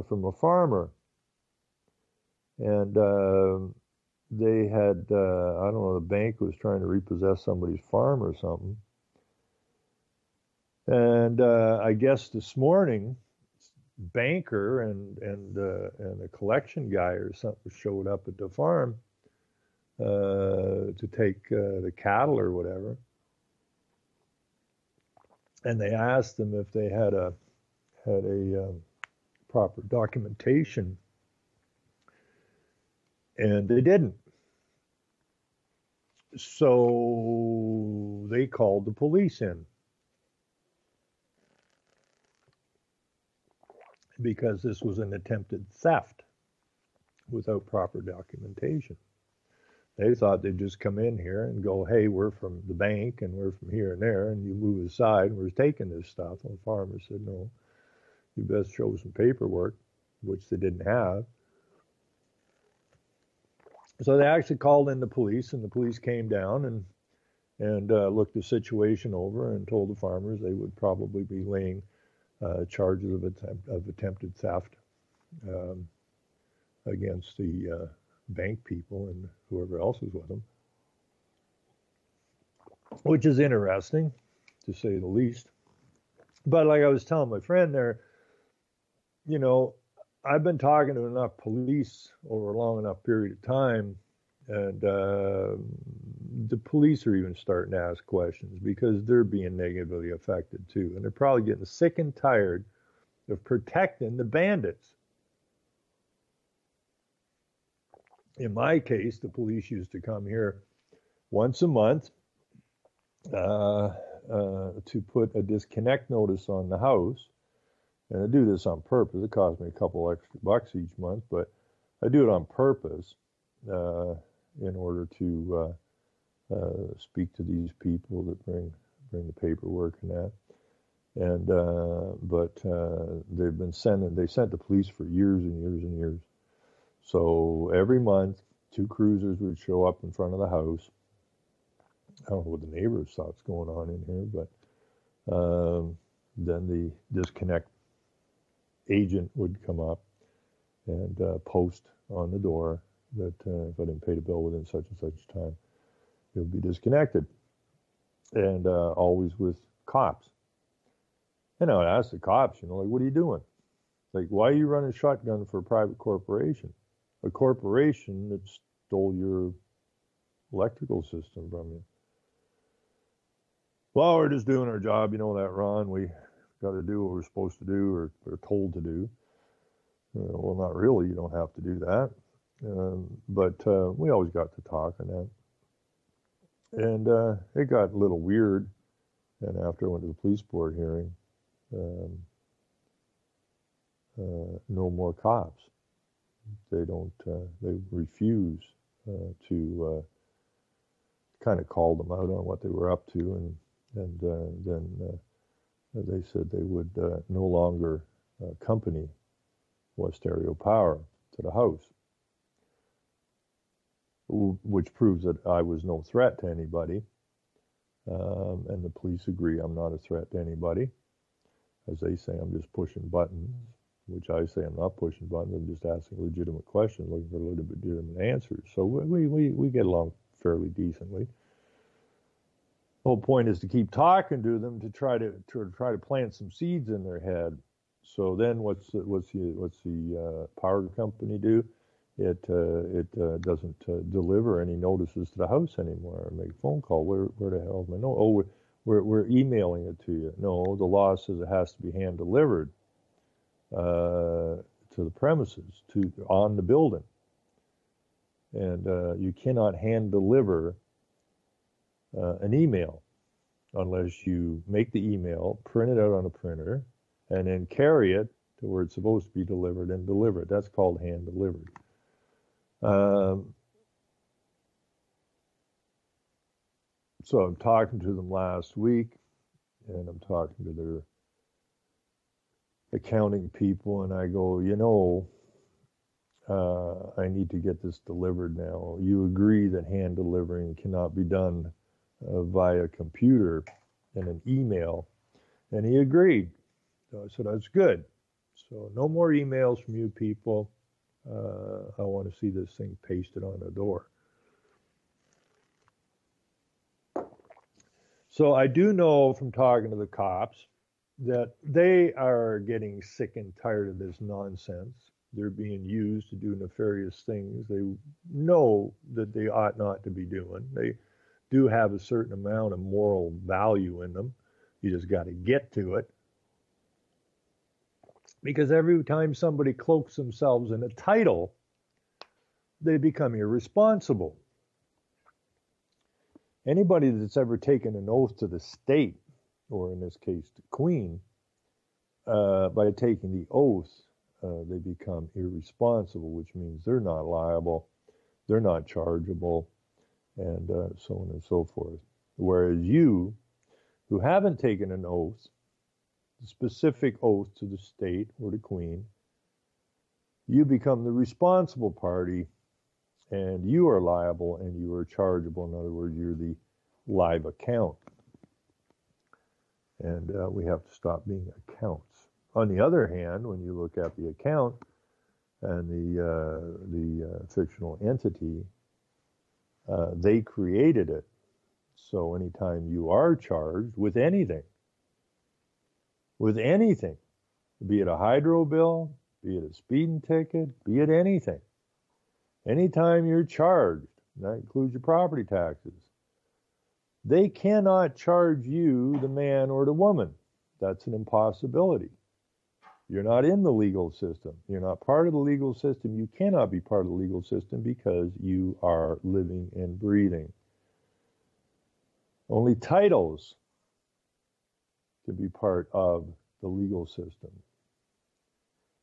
from a farmer. And they had, I don't know, the bank was trying to repossess somebody's farm or something. And I guess this morning, banker and a collection guy or something showed up at the farm to take the cattle or whatever. And they asked them if they had a proper documentation, and they didn't. So they called the police in. because this was an attempted theft without proper documentation. They thought they'd just come in here and go, hey, we're from the bank and we're from here and there, and you move aside and we're taking this stuff. And the farmer said, no, you best show some paperwork, which they didn't have. So they actually called in the police, and the police came down and looked the situation over and told the farmers they would probably be laying charges of attempted theft against the bank people and whoever else was with them, which is interesting, to say the least. But like I was telling my friend there, you know, I've been talking to enough police over a long enough period of time, and the police are even starting to ask questions because they're being negatively affected too, and they're probably getting sick and tired of protecting the bandits. In my case, the police used to come here once a month to put a disconnect notice on the house. And I do this on purpose. It costs me a couple extra bucks each month, but I do it on purpose in order to speak to these people that bring the paperwork and that. And but they sent the police for years and years and years. So every month, 2 cruisers would show up in front of the house. I don't know what the neighbors thought's going on in here, but then the disconnect agent would come up and post on the door that if I didn't pay the bill within such and such time, it would be disconnected. And always with cops. And I would ask the cops, you know, like, what are you doing? Like, why are you running shotgun for a private corporation? A corporation that stole your electrical system from you. Well, we're just doing our job, you know that, Ron. We got to do what we're supposed to do or told to do. Well, not really. You don't have to do that. But we always got to talk on that. And it got a little weird. And after I went to the police board hearing, no more cops. They refuse to kind of call them out on what they were up to, and then they said they would no longer accompany Westario Power to the house, which proves that I was no threat to anybody, and the police agree I'm not a threat to anybody. As they say, I'm just pushing buttons, which I say I'm not pushing buttons. I'm just asking legitimate questions, looking for legitimate answers. So we get along fairly decently. The whole point is to keep talking to them to try to plant some seeds in their head. So then what's the power company do? It doesn't deliver any notices to the house anymore or make a phone call. Where the hell am I? No, oh, we're emailing it to you. No, the law says it has to be hand delivered to the premises, on the building, and you cannot hand deliver an email unless you make the email, print it out on a printer, and then carry it to where it's supposed to be delivered and deliver it. That's called hand delivered. So I'm talking to them last week, and I'm talking to their accounting people, and I go, you know, I need to get this delivered now. You agree that hand delivering cannot be done via computer and an email, and he agreed. So I said, that's good. So no more emails from you people. I want to see this thing pasted on the door. So I do know from talking to the cops that they are getting sick and tired of this nonsense. They're being used to do nefarious things they know that they ought not to be doing. They do have a certain amount of moral value in them. You just got to get to it. Because every time somebody cloaks themselves in a title, they become irresponsible. Anybody that's ever taken an oath to the state, or in this case, the Queen, by taking the oath, they become irresponsible, which means they're not liable, they're not chargeable, and so on and so forth. Whereas you, who haven't taken an oath, the specific oath to the state or the queen, you become the responsible party, and you are liable and you are chargeable. In other words, you're the live account. And we have to stop being accounts. On the other hand, when you look at the account and the fictional entity, they created it. So anytime you are charged with anything, be it a hydro bill, be it a speeding ticket, be it anything, anytime you're charged, that includes your property taxes, they cannot charge you, the man or the woman. That's an impossibility. You're not in the legal system. You're not part of the legal system. You cannot be part of the legal system because you are living and breathing. Only titles can be part of the legal system.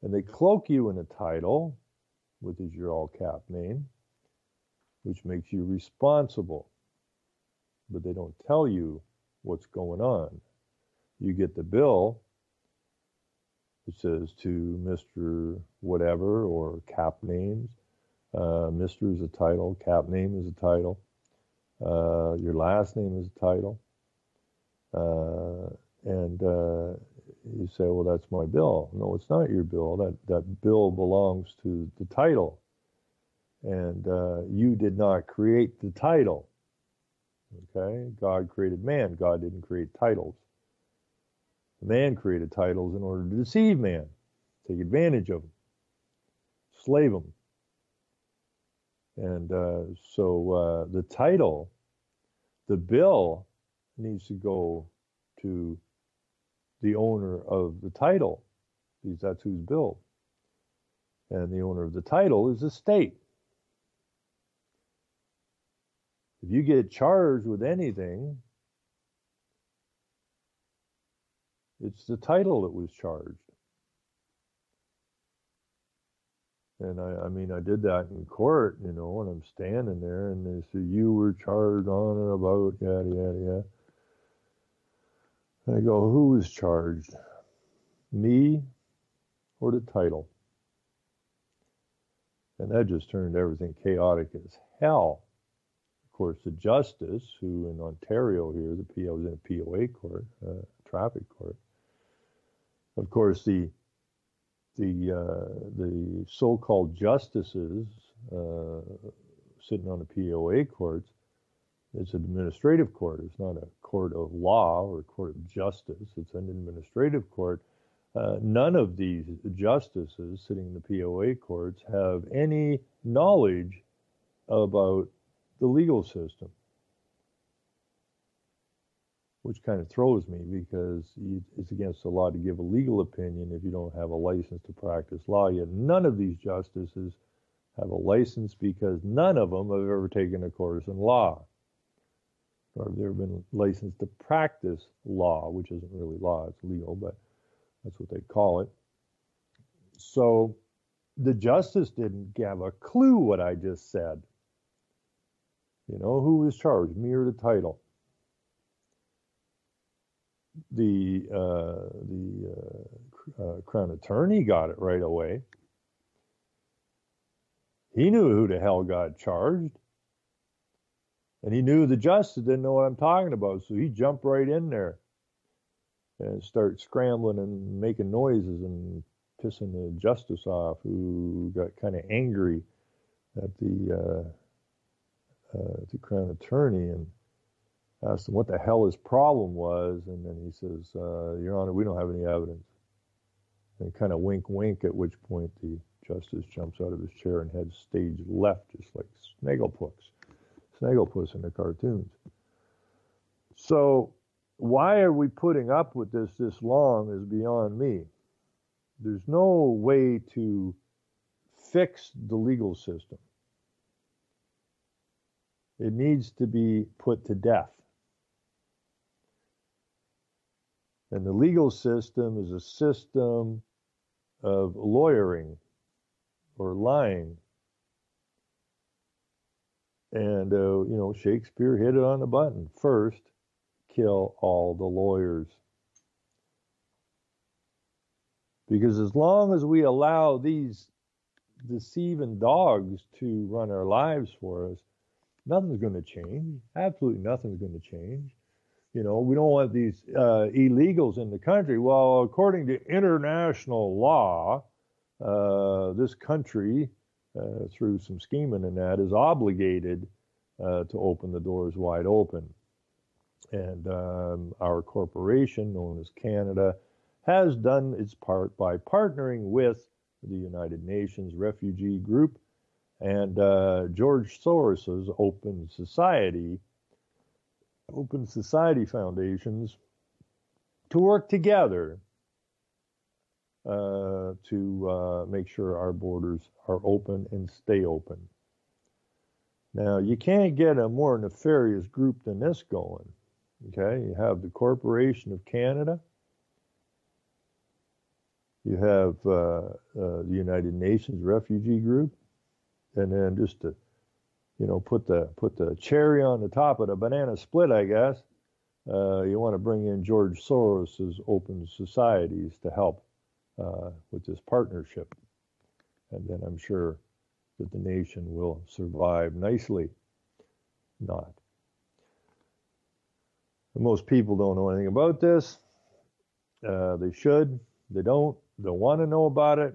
And they cloak you in a title, which is your all-cap name, which makes you responsible. But they don't tell you what's going on. You get the bill, it says to Mr. whatever, or cap names. Mr. is a title, cap name is a title, your last name is a title. And you say, well, that's my bill. No, it's not your bill. That bill belongs to the title. And you did not create the title. Okay? God created man. God didn't create titles. Man created titles in order to deceive man, take advantage of them, slave them. And so the title, the bill, needs to go to the owner of the title, because that's whose bill. And the owner of the title is the state. If you get charged with anything, it's the title that was charged. And I mean, I did that in court, and I'm standing there, and they say, you were charged on or about, yada, yada, yada. And I go, who was charged? Me or the title? And that just turned everything chaotic as hell. Of course, the justice, who in Ontario here, I was in a POA court, traffic court. Of course, the so-called justices sitting on the POA courts, it's an administrative court. It's not a court of law or a court of justice. It's an administrative court. None of these justices sitting in the POA courts have any knowledge about the legal system, which kind of throws me, because it's against the law to give a legal opinion if you don't have a license to practice law. Yet none of these justices have a license, because none of them have ever taken a course in law, or have ever been licensed to practice law, which isn't really law, it's legal, but that's what they call it. So the justice didn't have a clue what I just said. Who was charged, me or the title? The Crown Attorney got it right away. He knew who the hell got charged. And he knew the justice didn't know what I'm talking about, so he jumped right in there and started scrambling and making noises and pissing the justice off, who got kind of angry at the Crown Attorney and asked him what the hell his problem was. And then he says, Your Honor, we don't have any evidence. And kind of wink, wink, at which point the justice jumps out of his chair and heads stage left, just like Snagglepuss in the cartoons. So why are we putting up with this long is beyond me. There's no way to fix the legal system. It needs to be put to death. And the legal system is a system of lawyering or lying. And, Shakespeare hit it on the button. First, kill all the lawyers. Because as long as we allow these deceiving dogs to run our lives for us, nothing's going to change. Absolutely nothing's going to change. We don't want these illegals in the country. Well, according to international law, this country, through some scheming and that, is obligated to open the doors wide open. And our corporation, known as Canada, has done its part by partnering with the United Nations Refugee Group and George Soros's Open Society foundations to work together to make sure our borders are open and stay open. Now, you can't get a more nefarious group than this going. Okay, you have the Corporation of Canada. You have the United Nations Refugee Group, and then just to, put the cherry on the top of the banana split, I guess, you want to bring in George Soros's Open Societies to help with this partnership, and then I'm sure that the nation will survive nicely. Not. And most people don't know anything about this. They should. They don't. They want to know about it.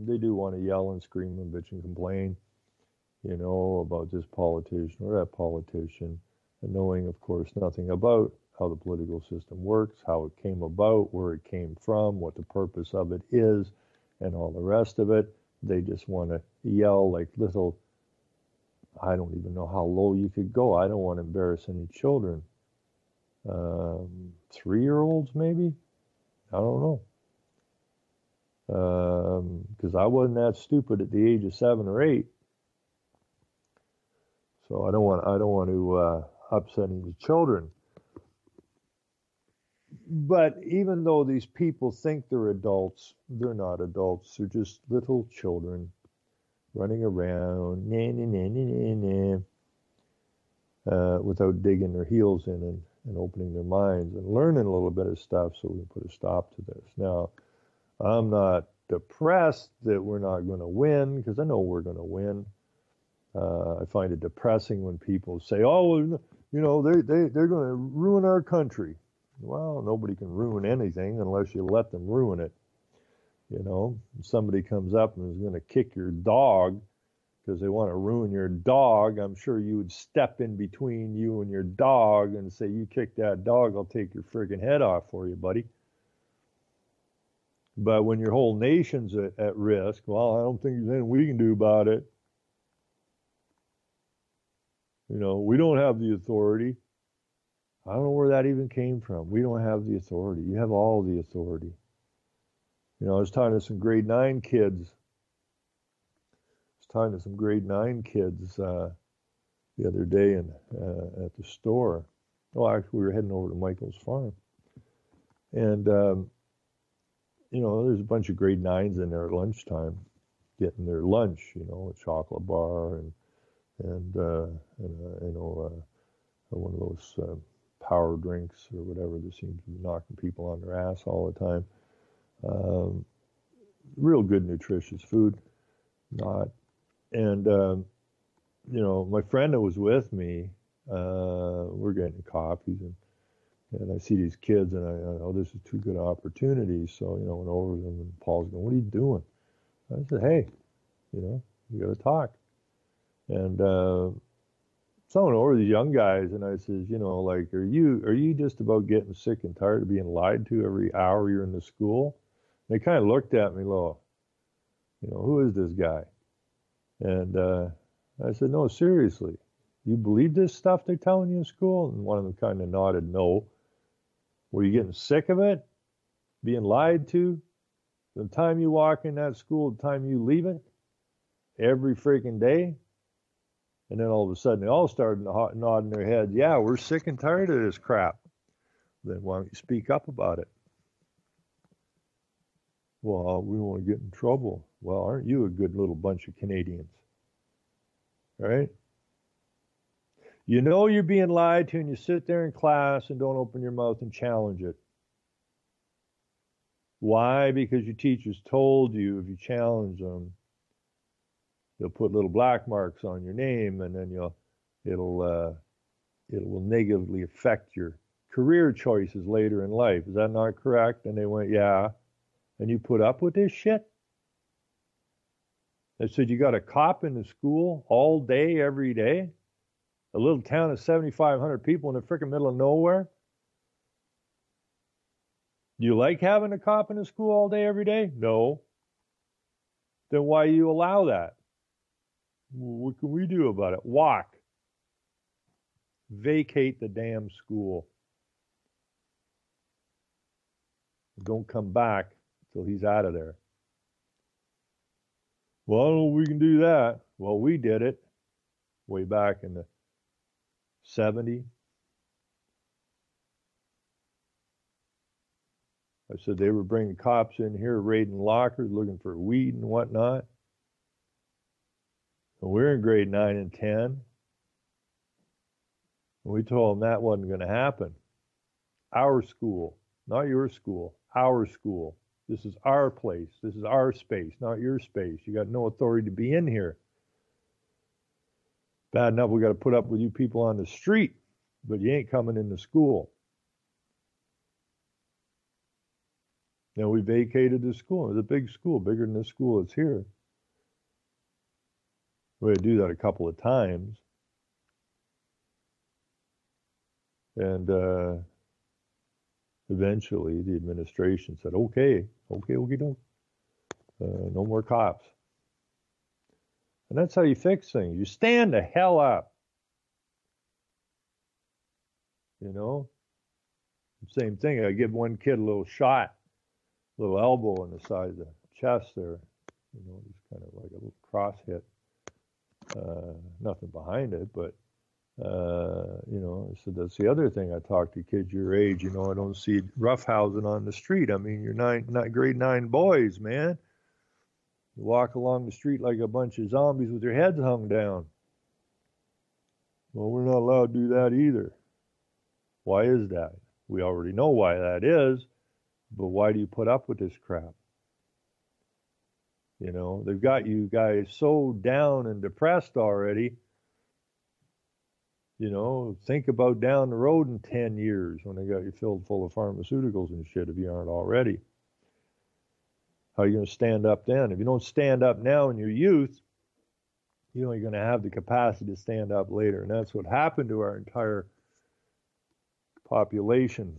They do want to yell and scream and bitch and complain, about this politician or that politician, and knowing, of course, nothing about how the political system works, how it came about, where it came from, what the purpose of it is, and all the rest of it. They just want to yell like little, I don't even know how low you could go. I don't want to embarrass any children. 3-year-olds, maybe? I don't know. Because I wasn't that stupid at the age of 7 or 8. So I don't want to upset any children. But even though these people think they're adults, they're not adults. They're just little children running around, without digging their heels in and opening their minds and learning a little bit of stuff so we can put a stop to this. Now, I'm not depressed that we're not going to win, because I know we're going to win. I find it depressing when people say, "Oh, they're going to ruin our country." Well, nobody can ruin anything unless you let them ruin it. If somebody comes up and is going to kick your dog because they want to ruin your dog, I'm sure you would step in between you and your dog and say, "You kick that dog, I'll take your friggin' head off for you, buddy." But when your whole nation's at risk, well, I don't think there's anything we can do about it. We don't have the authority. I don't know where that even came from. We don't have the authority. You have all the authority. I was talking to some grade 9 kids. The other day at the store. Well, actually, we were heading over to Michael's farm. And, there's a bunch of grade 9s in there at lunchtime getting their lunch, a chocolate bar and one of those power drinks or whatever that seems to be knocking people on their ass all the time. Real good, nutritious food. Not. And, my friend that was with me, we're getting coffees and I see these kids and I know this is 2 good opportunities. So, I went over to them and Paul's going, "What are you doing?" I said, "Hey, you got to talk." And someone over these young guys, and I says, are you just about getting sick and tired of being lied to every hour you're in the school? And they kind of looked at me, who is this guy? And I said, "No, seriously, you believe this stuff they're telling you in school?" And one of them kind of nodded, "No." "Were you getting sick of it? Being lied to? The time you walk in that school, the time you leave it? Every freaking day?" And then all of a sudden, they all started nodding their heads. "Yeah, we're sick and tired of this crap." then why don't you speak up about it? Well, we want to get in trouble. Well, aren't you a good little bunch of Canadians? Right? You know you're being lied to, and you sit there in class and don't open your mouth and challenge it. Why? Because your teachers told you if you challenge them, they'll put little black marks on your name, and then it will negatively affect your career choices later in life. Is that not correct? And they went, yeah. And you put up with this shit? They said you got a cop in the school all day, every day? A little town of 7,500 people in the frickin' middle of nowhere? Do you like having a cop in the school all day, every day? No. Then why do you allow that? What can we do about it? Walk. Vacate the damn school. Don't come back till he's out of there. Well, I don't know if we can do that. Well, we did it way back in the 70s. I said they were bringing cops in here, raiding lockers, looking for weed and whatnot. And we're in grade 9 and 10. And we told them that wasn't going to happen. Our school, not your school, our school. This is our place. This is our space, not your space. You got no authority to be in here. Bad enough we got to put up with you people on the street, but you ain't coming into school. Then we vacated the school. It was a big school, bigger than the school that's here. We had to do that a couple of times. And eventually the administration said, okay, don't. No more cops. And that's how you fix things. You stand the hell up. You know? Same thing. I give one kid a little shot, a little elbow on the side of the chest there. You know, just kind of like a little cross hit. Nothing behind it, but you know, so that's the other thing. I talk to kids your age, you know, I don't see roughhousing on the street. I mean, you're not grade 9 boys, man. You walk along the street like a bunch of zombies with your heads hung down. Well, we're not allowed to do that either. Why is that? We already know why that is, but why do you put up with this crap? You know, they've got you guys so down and depressed already. You know, think about down the road in 10 years when they got you filled full of pharmaceuticals and shit if you aren't already. How are you going to stand up then? If you don't stand up now in your youth, you know, you're going to have the capacity to stand up later. And that's what happened to our entire population.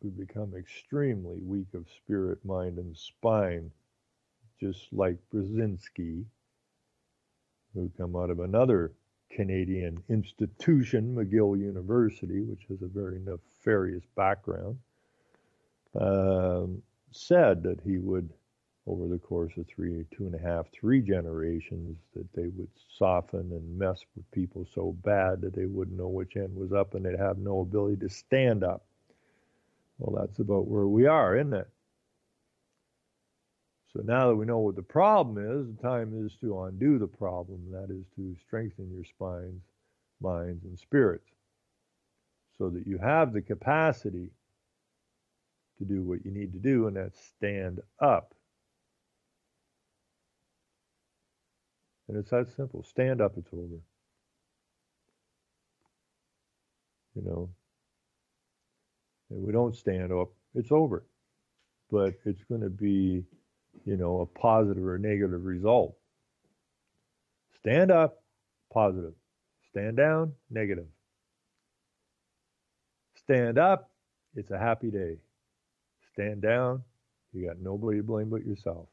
We've become extremely weak of spirit, mind, and spine, just like Brzezinski, who come out of another Canadian institution, McGill University, which has a very nefarious background, said that he would, over the course of 3 generations, that they would soften and mess with people so bad that they wouldn't know which end was up and they'd have no ability to stand up. Well, that's about where we are, isn't it? So now that we know what the problem is, the time is to undo the problem. That is to strengthen your spines, minds, and spirits so that you have the capacity to do what you need to do, and that's stand up. And it's that simple. Stand up, it's over. You know, if we don't stand up, it's over. But it's going to be, you know, a positive or negative result. Stand up, positive. Stand down, negative. Stand up, it's a happy day. Stand down, you got nobody to blame but yourself.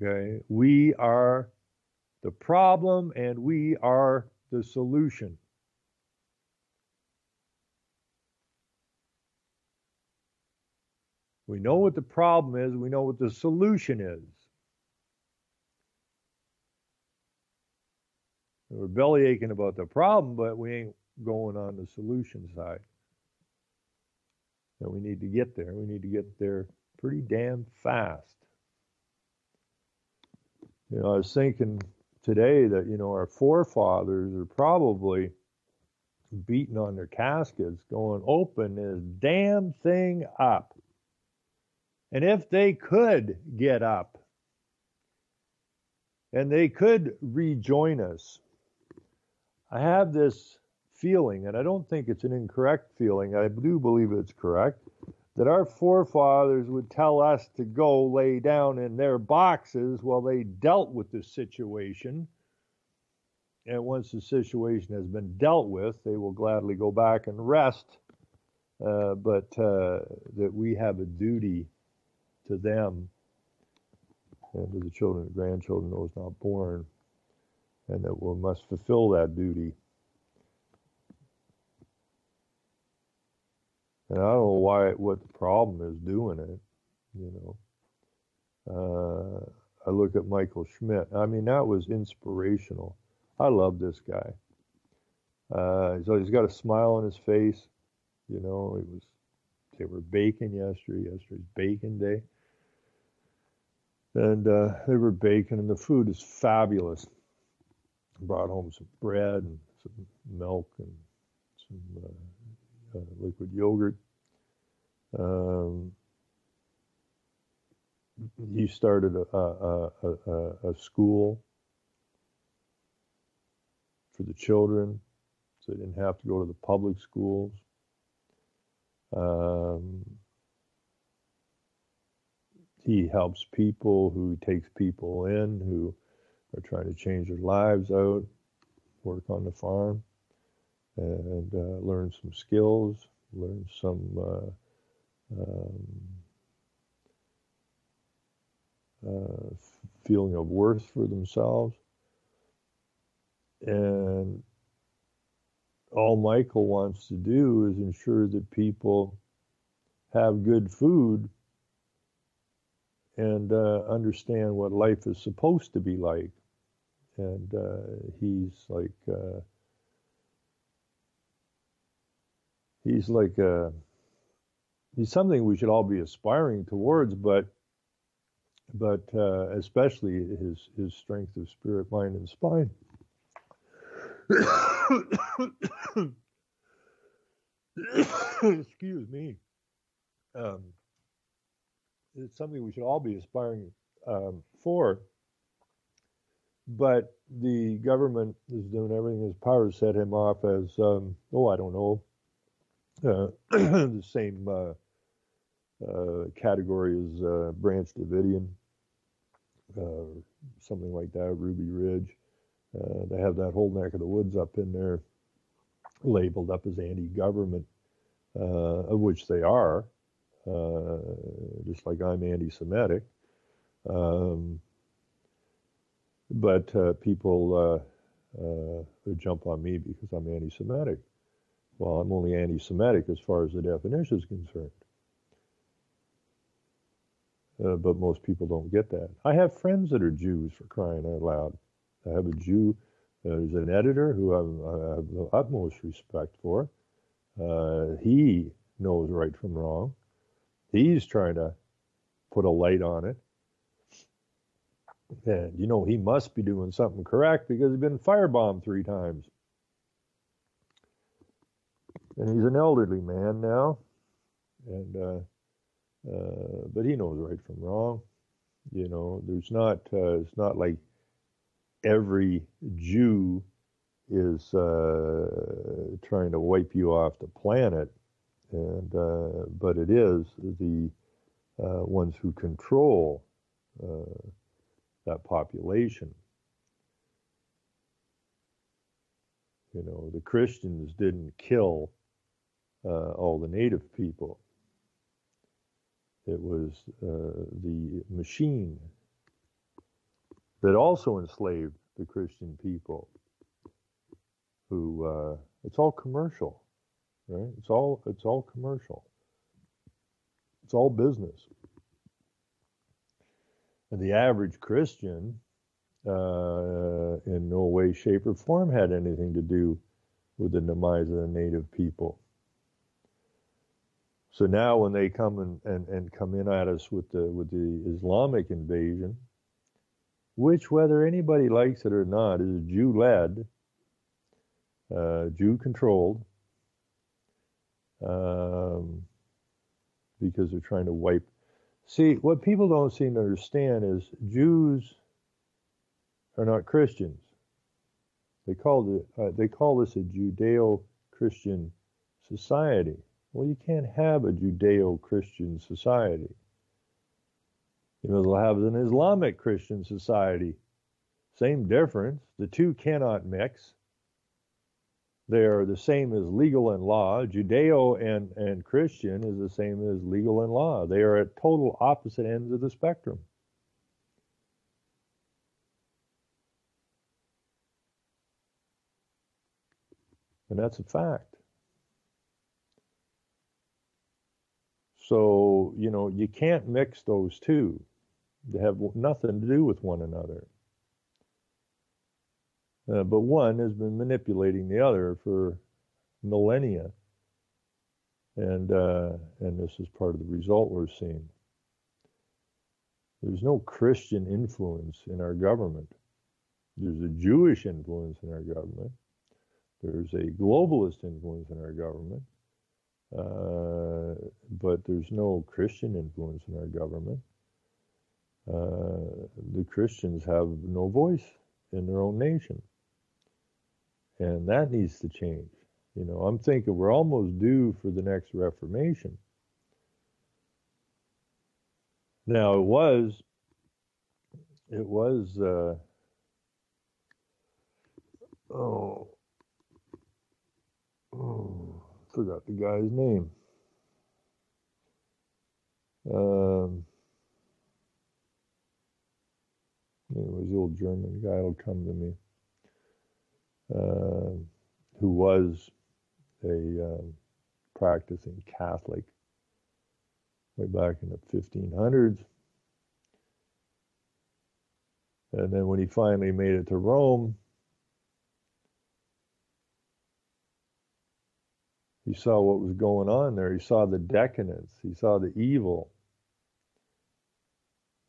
Okay? We are the problem and we are the solution. We know what the problem is. We know what the solution is. We're belly aching about the problem, but we ain't going on the solution side. And we need to get there. We need to get there pretty damn fast. I was thinking today that, our forefathers are probably beating on their caskets going, open this damn thing up. And if they could get up and they could rejoin us, I have this feeling, and I don't think it's an incorrect feeling, I do believe it's correct, that our forefathers would tell us to go lay down in their boxes while they dealt with the situation. And once the situation has been dealt with, they will gladly go back and rest. But that we have a duty to them and to the children and grandchildren those not born, and that we must fulfill that duty. And I don't know what the problem is doing it, I look at Michael Schmidt. I mean, that was inspirational. I love this guy. So he's got a smile on his face. They were baking yesterday. Yesterday's baking day. And they were baking, and the food is fabulous. Brought home some bread and some milk and some liquid yogurt. He started a school for the children, so they didn't have to go to the public schools. He helps people, who takes people in who are trying to change their lives out, work on the farm, and learn some skills, learn some feeling of worth for themselves. And all Michael wants to do is ensure that people have good food and understand what life is supposed to be like. And he's something we should all be aspiring towards, but especially his strength of spirit, mind, and spine. Excuse me. It's something we should all be aspiring for. But the government is doing everything in its power to set him off as, I don't know, the same category as Branch Davidian, something like that, Ruby Ridge. They have that whole neck of the woods up in there labeled up as anti-government, of which they are, just like I'm anti-Semitic. But people jump on me because I'm anti-Semitic. Well, I'm only anti-Semitic as far as the definition is concerned. But most people don't get that. I have friends that are Jews, for crying out loud. I have a Jew who's an editor who I have the utmost respect for. He knows right from wrong. He's trying to put a light on it. And, he must be doing something correct because he's been firebombed 3 times. And he's an elderly man now. And but he knows right from wrong. It's not like every Jew is trying to wipe you off the planet, but it is the ones who control that population. The Christians didn't kill all the native people. It was the machine that also enslaved the Christian people, who it's all commercial, right? It's all commercial. It's all business. And the average Christian, in no way, shape, or form, had anything to do with the demise of the native people. So now when they come and come in at us with the Islamic invasion, which, whether anybody likes it or not, is Jew-led, Jew-controlled, because they're trying to wipe. See, what people don't seem to understand is Jews are not Christians. They call this a Judeo-Christian society. Well, you can't have a Judeo-Christian society. They'll have an Islamic Christian society. Same difference. The two cannot mix. They are the same as legal and law. Judeo and Christian is the same as legal and law. They are at total opposite ends of the spectrum. And that's a fact. So, you can't mix those two. They have nothing to do with one another. But one has been manipulating the other for millennia. And this is part of the result we're seeing. There's no Christian influence in our government. There's a Jewish influence in our government. There's a globalist influence in our government. But there's no Christian influence in our government. The Christians have no voice in their own nation. And that needs to change. I'm thinking we're almost due for the next Reformation. Now, it was forgot the guy's name. Anyways, the old German guy will come to me, who was a practicing Catholic way back in the 1500s. And then when he finally made it to Rome, he saw what was going on there. He saw the decadence. He saw the evil.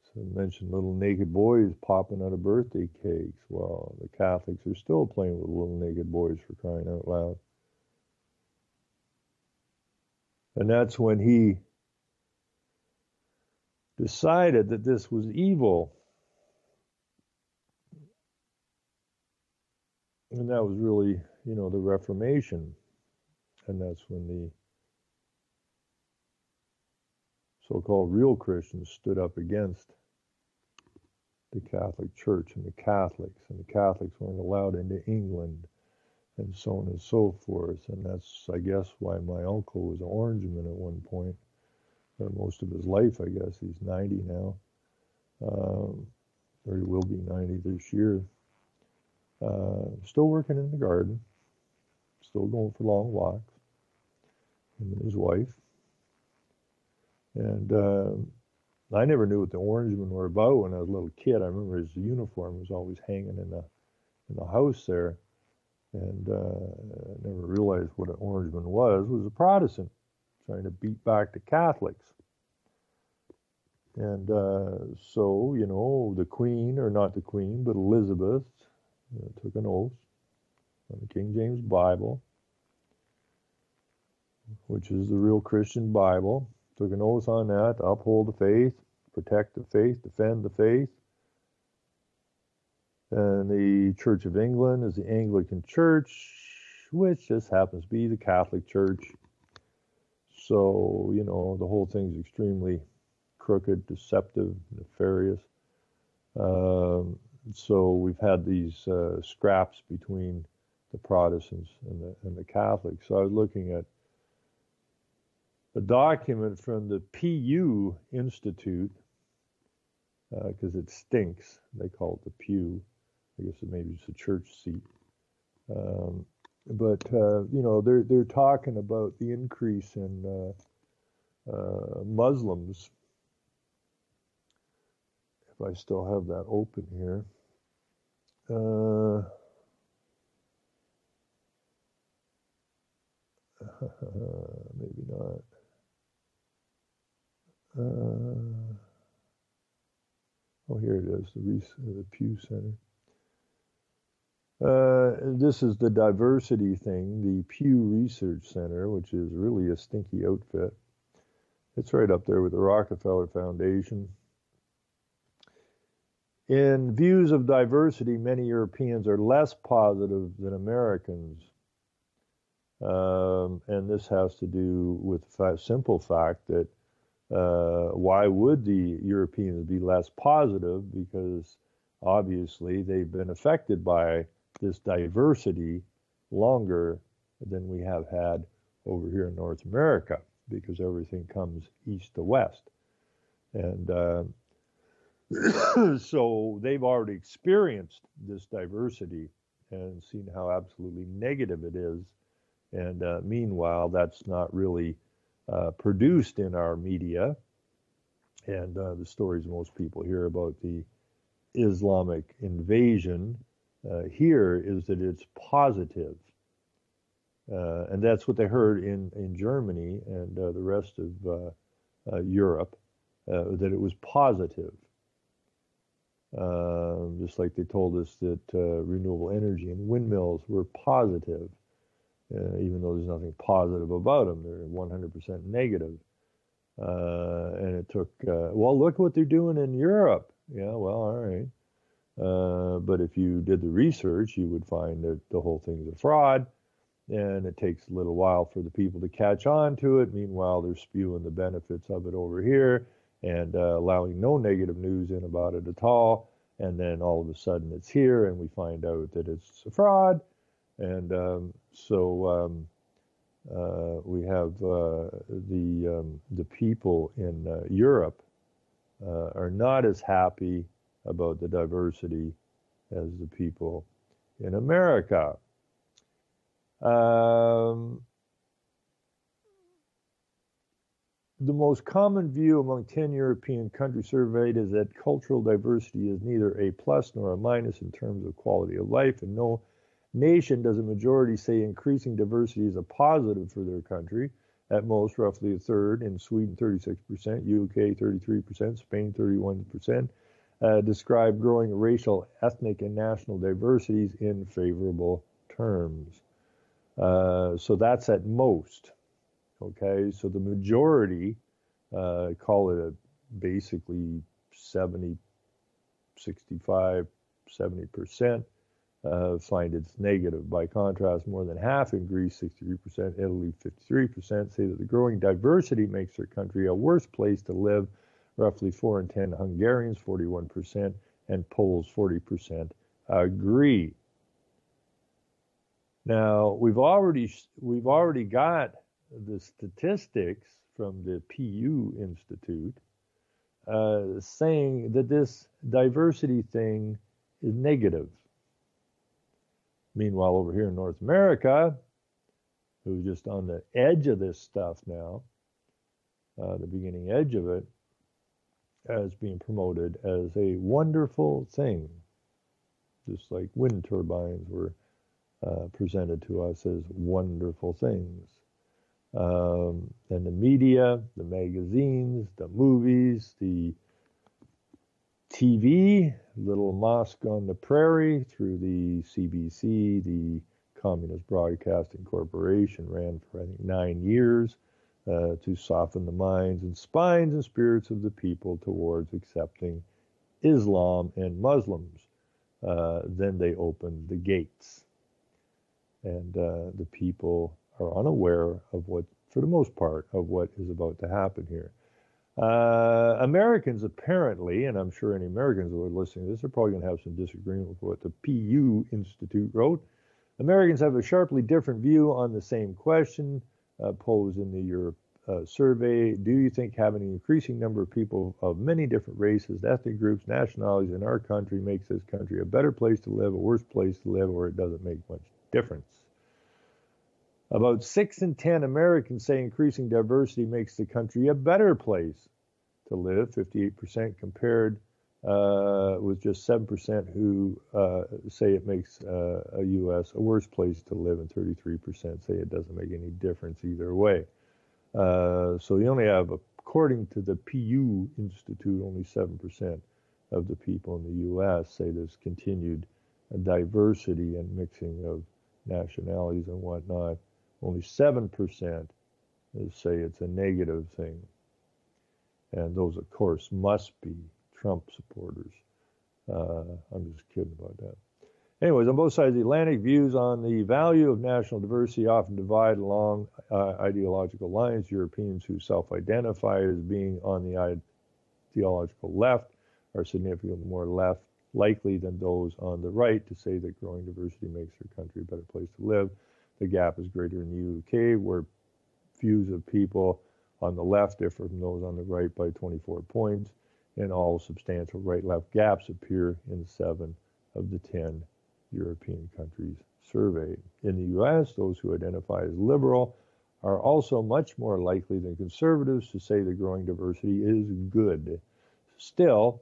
So I mentioned little naked boys popping out of birthday cakes. Well, the Catholics are still playing with little naked boys, for crying out loud. And that's when he decided that this was evil. And that was really, the Reformation. And that's when the so-called real Christians stood up against the Catholic Church and the Catholics weren't allowed into England, and so on and so forth. And that's, I guess, why my uncle was an Orangeman at one point, or most of his life, I guess. He's 90 now, or he will be 90 this year. Still working in the garden, still going for long walks, him and his wife. And I never knew what the Orangemen were about when I was a little kid. I remember his uniform was always hanging in the house there, and I never realized what an Orangeman was a Protestant trying to beat back the Catholics. And so, the Queen, or not the Queen, but Elizabeth, took an oath on the King James Bible, which is the real Christian Bible. Took an oath on that to uphold the faith, protect the faith, defend the faith. And the Church of England is the Anglican Church, which just happens to be the Catholic Church. So, the whole thing's extremely crooked, deceptive, nefarious. So we've had these scraps between the Protestants and the Catholics. So I was looking at a document from the PU Institute, because it stinks. They call it the Pew. I guess maybe it's a church seat. But they're talking about the increase in Muslims. If I still have that open here. Maybe not. Oh, here it is, the Pew Center. This is the diversity thing, the Pew Research Center, which is really a stinky outfit. It's right up there with the Rockefeller Foundation. In views of diversity, many Europeans are less positive than Americans. And this has to do with the simple fact that why would the Europeans be less positive? Because obviously they've been affected by this diversity longer than we have had over here in North America, because everything comes east to west. And so they've already experienced this diversity and seen how absolutely negative it is. And meanwhile, that's not really produced in our media. And the stories most people hear about the Islamic invasion here is that it's positive. And that's what they heard in Germany and the rest of Europe, that it was positive. Just like they told us that renewable energy and windmills were positive, even though there's nothing positive about them. They're 100% negative. And it took, well, look what they're doing in Europe. Yeah, well, all right. But if you did the research, you would find that the whole thing's a fraud, and it takes a little while for the people to catch on to it. Meanwhile, they're spewing the benefits of it over here and allowing no negative news in about it at all. And then all of a sudden it's here, and we find out that it's a fraud. And we have the people in Europe are not as happy about the diversity as the people in America. The most common view among 10 European countries surveyed is that cultural diversity is neither a plus nor a minus in terms of quality of life, and no nation does a majority say increasing diversity is a positive for their country. At most, roughly a third. In Sweden, 36%, UK, 33%, Spain, 31%, describe growing racial, ethnic, and national diversities in favorable terms. So that's at most. Okay, so the majority, call it basically 70, 65, 70%, find it's negative. By contrast, more than half in Greece, 63%, Italy, 53%, say that the growing diversity makes their country a worse place to live. Roughly 4 in 10 Hungarians, 41%, and Poles, 40%, agree. Now, we've already got the statistics from the PU Institute saying that this diversity thing is negative. Meanwhile, over here in North America, who's just on the edge of this stuff now, the beginning edge of it, as being promoted as a wonderful thing, just like wind turbines were presented to us as wonderful things. And the media, the magazines, the movies, the TV, Little Mosque on the Prairie through the CBC, the Communist Broadcasting Corporation, ran for, I think, 9 years to soften the minds and spines and spirits of the people towards accepting Islam and Muslims. Then they opened the gates. And the people are unaware of what, for the most part, of what is about to happen here. Americans apparently, and I'm sure any Americans who are listening to this are probably going to have some disagreement with what the PU Institute wrote. Americans have a sharply different view on the same question posed in the Europe survey. Do you think having an increasing number of people of many different races, ethnic groups, nationalities in our country makes this country a better place to live, a worse place to live, or it doesn't make much difference? About 6 in 10 Americans say increasing diversity makes the country a better place to live, 58% compared with just 7% who say it makes a U.S. a worse place to live, and 33% say it doesn't make any difference either way. So you only have, according to the Pew Institute, only 7% of the people in the U.S. say there's continued diversity and mixing of nationalities and whatnot. Only 7% say it's a negative thing. And those, of course, must be Trump supporters. I'm just kidding about that. Anyways, on both sides of the Atlantic, views on the value of national diversity often divide along ideological lines. Europeans who self-identify as being on the ideological left are significantly more left likely than those on the right to say that growing diversity makes their country a better place to live. The gap is greater in the UK, where views of people on the left differ from those on the right by 24 points, and all substantial right-left gaps appear in 7 of the 10 European countries surveyed. In the U.S., those who identify as liberal are also much more likely than conservatives to say that growing diversity is good. Still,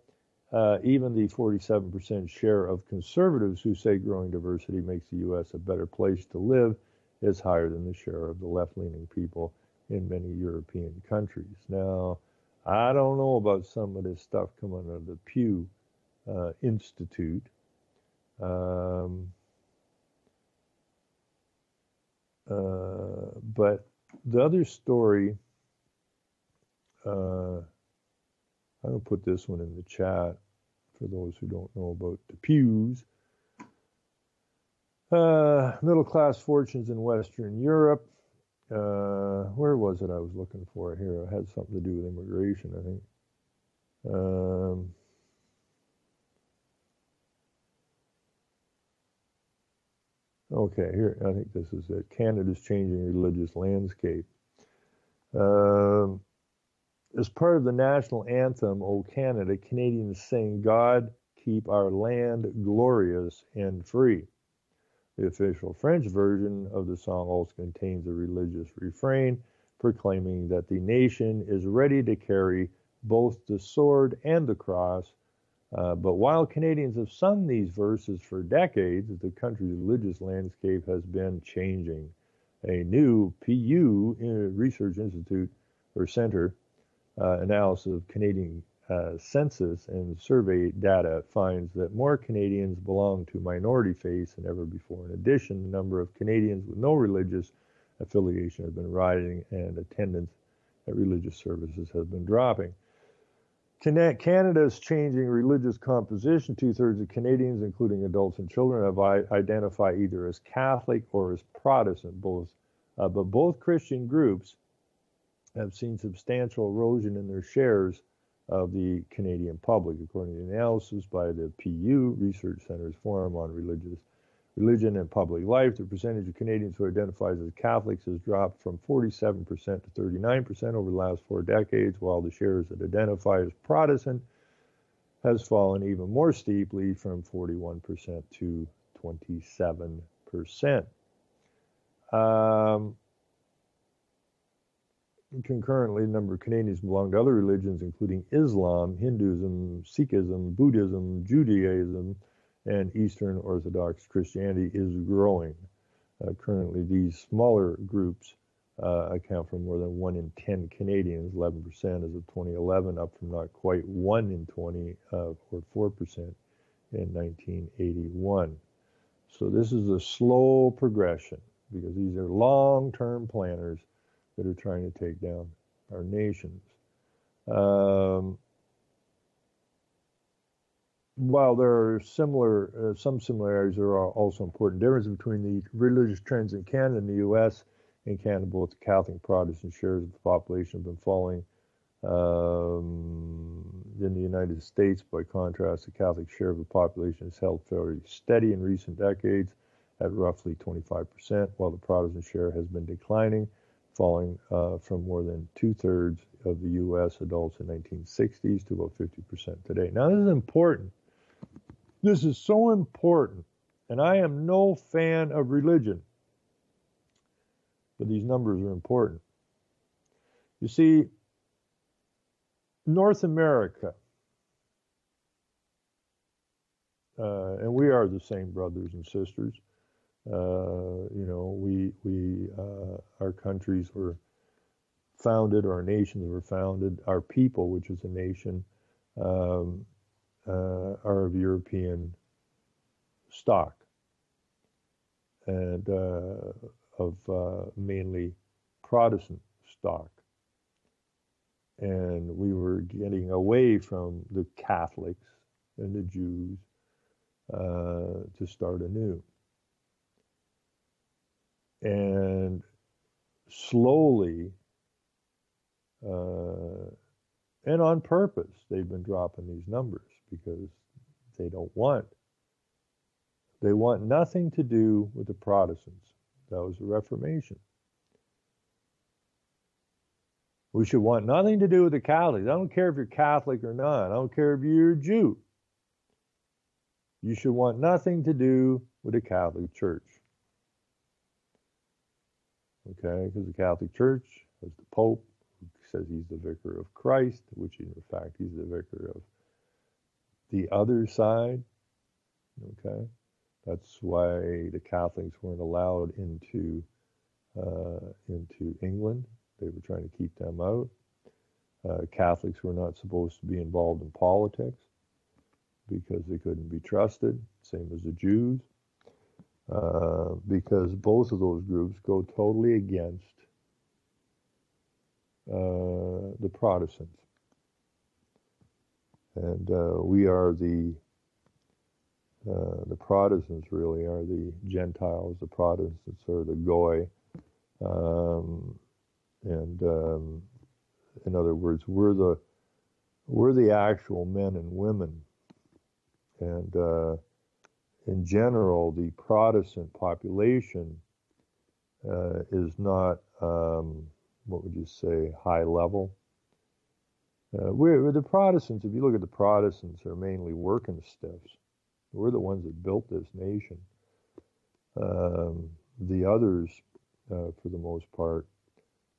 even the 47% share of conservatives who say growing diversity makes the U.S. a better place to live is higher than the share of the left-leaning people in many European countries. Now, I don't know about some of this stuff coming out of the Pew Institute. But the other story, I'm going to put this one in the chat for those who don't know about the Pews. Middle-class fortunes in Western Europe. Where was it I was looking for here? It had something to do with immigration, I think. Okay, here, I think this is it. Canada's changing religious landscape. As part of the national anthem, O Canada, Canadians sing, God, keep our land glorious and free. The official French version of the song also contains a religious refrain proclaiming that the nation is ready to carry both the sword and the cross. But while Canadians have sung these verses for decades, the country's religious landscape has been changing. A new Pew Research Institute or Center analysis of Canadian census and survey data finds that more Canadians belong to minority faiths than ever before. In addition, the number of Canadians with no religious affiliation has been rising, and attendance at religious services has been dropping. Canada's changing religious composition. 2/3 of Canadians, including adults and children, have identified either as Catholic or as Protestant. But both Christian groups have seen substantial erosion in their shares of the Canadian public, according to the analysis by the Pew Research Center's Forum on Religion and Public Life. The percentage of Canadians who identify as Catholics has dropped from 47% to 39% over the last 4 decades, while the shares that identify as Protestant has fallen even more steeply from 41% to 27%. Concurrently, the number of Canadians who belong to other religions, including Islam, Hinduism, Sikhism, Buddhism, Judaism, and Eastern Orthodox Christianity, is growing. Currently, these smaller groups account for more than 1 in 10 Canadians, 11% as of 2011, up from not quite 1 in 20 or 4% in 1981. So this is a slow progression because these are long-term planners that are trying to take down our nations. While there are some similarities, there are also important differences between the religious trends in Canada and the U.S. In Canada, both the Catholic and Protestant shares of the population have been falling. In the United States, by contrast, the Catholic share of the population has held fairly steady in recent decades at roughly 25%, while the Protestant share has been declining, falling from more than 2/3 of the U.S. adults in the 1960s to about 50% today. Now, this is important. This is so important, and I am no fan of religion, but these numbers are important. You see, North America and we are the same brothers and sisters. You know, our countries were founded, our nations were founded, our people, which is a nation, are of European stock and of mainly Protestant stock. And we were getting away from the Catholics and the Jews to start anew. And slowly, and on purpose, they've been dropping these numbers because they want nothing to do with the Protestants. That was the Reformation. We should want nothing to do with the Catholics. I don't care if you're Catholic or not. I don't care if you're a Jew. You should want nothing to do with the Catholic Church. Okay, because the Catholic Church has the Pope, who says he's the vicar of Christ, which in fact he's the vicar of the other side. Okay, that's why the Catholics weren't allowed into England. They were trying to keep them out. Catholics were not supposed to be involved in politics because they couldn't be trusted, same as the Jews, because both of those groups go totally against the Protestants. And we are the Protestants really are the Gentiles, the Protestants are the Goy. In other words, we're the actual men and women, and in general, the Protestant population is not what would you say, high level. We're the Protestants. If you look at the Protestants, are mainly working stiffs. We're the ones that built this nation. The others, for the most part,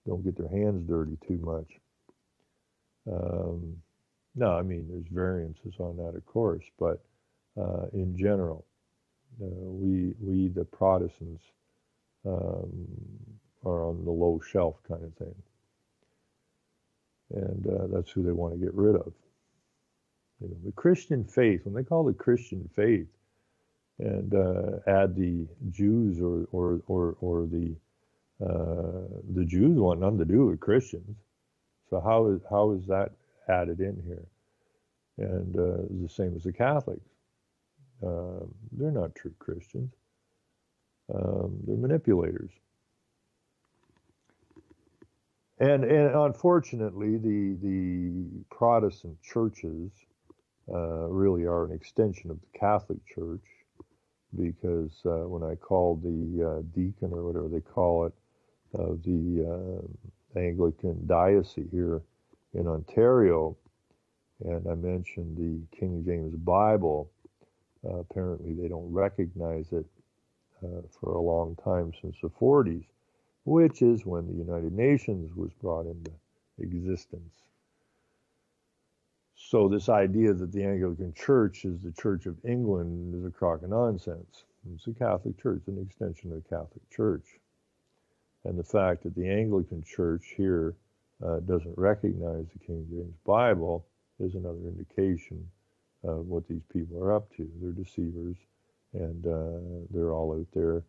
don't get their hands dirty too much. No, I mean, there's variances on that, of course, but in general, we the Protestants, are on the low shelf kind of thing. And that's who they want to get rid of. You know, the Christian faith, when they call it Christian faith, and add the Jews or the Jews want nothing to do with Christians. So how is that added in here? And the same as the Catholics. They're not true Christians. They're manipulators. And unfortunately, the Protestant churches really are an extension of the Catholic Church, because when I called the deacon, or whatever they call it, of the Anglican diocese here in Ontario, and I mentioned the King James Bible, apparently they don't recognize it for a long time, since the 40s, which is when the United Nations was brought into existence. So this idea that the Anglican Church is the Church of England is a crock of nonsense. It's a Catholic Church, an extension of the Catholic Church. And the fact that the Anglican Church here doesn't recognize the King James Bible is another indication of what these people are up to. They're deceivers, and they're all out there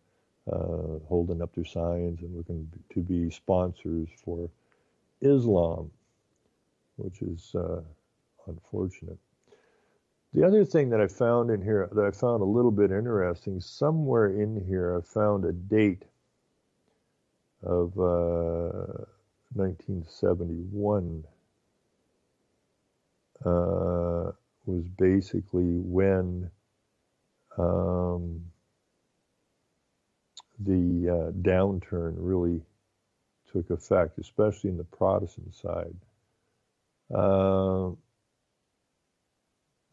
holding up their signs and looking to be sponsors for Islam, which is unfortunate. The other thing that I found in here that I found a little bit interesting, somewhere in here I found a date of 1971 was basically when the downturn really took effect, especially in the Protestant side.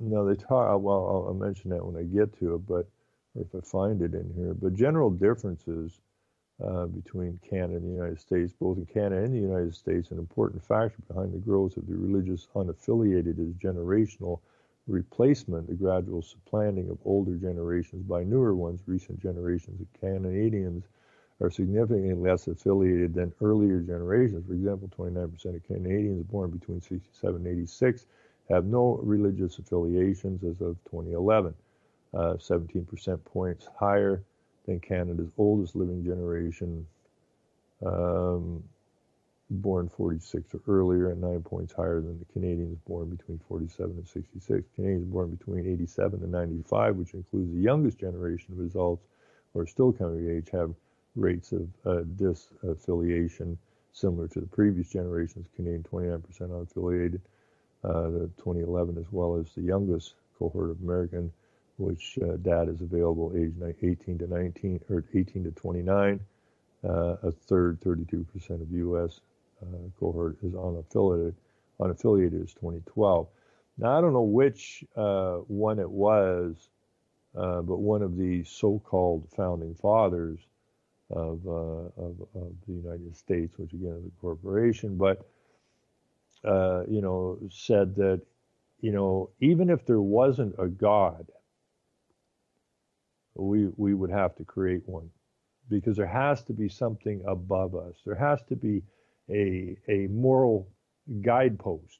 Now they talk, well, I'll mention that when I get to it, but or if I find it in here. But general differences between Canada and the United States, both in Canada and the United States, an important factor behind the growth of the religious unaffiliated is generational replacement, the gradual supplanting of older generations by newer ones. Recent generations of Canadians are significantly less affiliated than earlier generations. For example, 29% of Canadians born between 67 and 86 have no religious affiliations as of 2011, 17% points higher than Canada's oldest living generation, born 46 or earlier, and 9 points higher than the Canadians born between 47 and 66. Canadians born between 87 and 95, which includes the youngest generation of adults who are still coming of age, have rates of disaffiliation similar to the previous generations. Canadian 29% unaffiliated, the 2011, as well as the youngest cohort of American, which data is available age 18 to 19 or 18 to 29. A third, 32% of U.S. Cohort is unaffiliated. Unaffiliated is 2012. Now I don't know which one it was, but one of the so-called founding fathers of the United States, which again is a corporation, but said that even if there wasn't a God, we would have to create one, because there has to be something above us. There has to be a moral guidepost,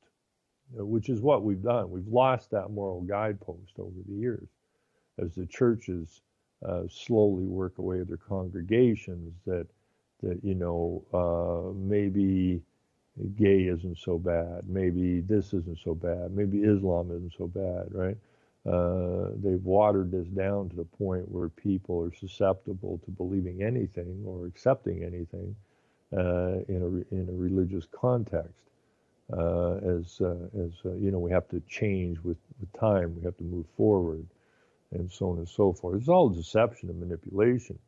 which is what we've done. We've lost that moral guidepost over the years as the churches slowly work away at their congregations that maybe gay isn't so bad, maybe this isn't so bad, maybe Islam isn't so bad, right? They've watered this down to the point where people are susceptible to believing anything or accepting anything in a religious context. We have to change with time. We have to move forward, and so on and so forth. It's all deception and manipulation.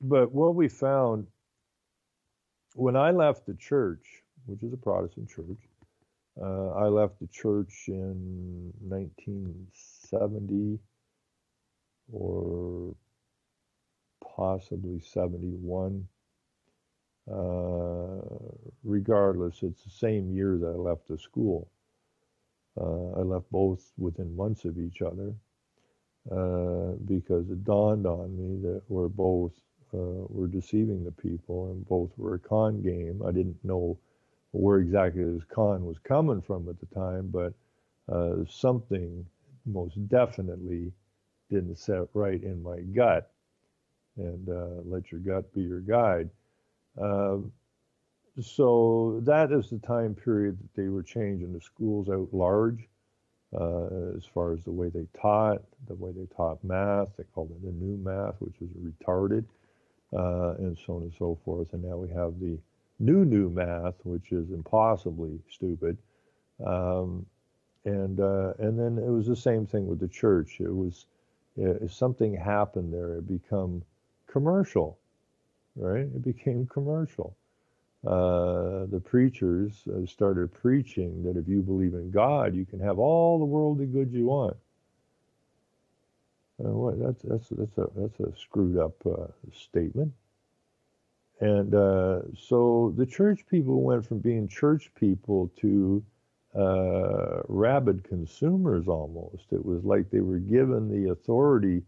But what we found when I left the church, which is a Protestant church, I left the church in 1970 or possibly 71. Regardless, it's the same year that I left the school. I left both within months of each other because it dawned on me that we're both were deceiving the people, and both were a con game. I didn't know where exactly this con was coming from at the time, but something most definitely didn't set right in my gut. And let your gut be your guide. So that is the time period that they were changing the schools out large, as far as the way they taught math. They called it the new math, which was retarded, and so on and so forth. And now we have the new math, which is impossibly stupid. And then it was the same thing with the church. It was something happened there. It became commercial, right? It became commercial. The preachers started preaching that if you believe in God, you can have all the worldly goods you want. That's a screwed up statement. And so the church people went from being church people to rabid consumers almost. It was like they were given the authority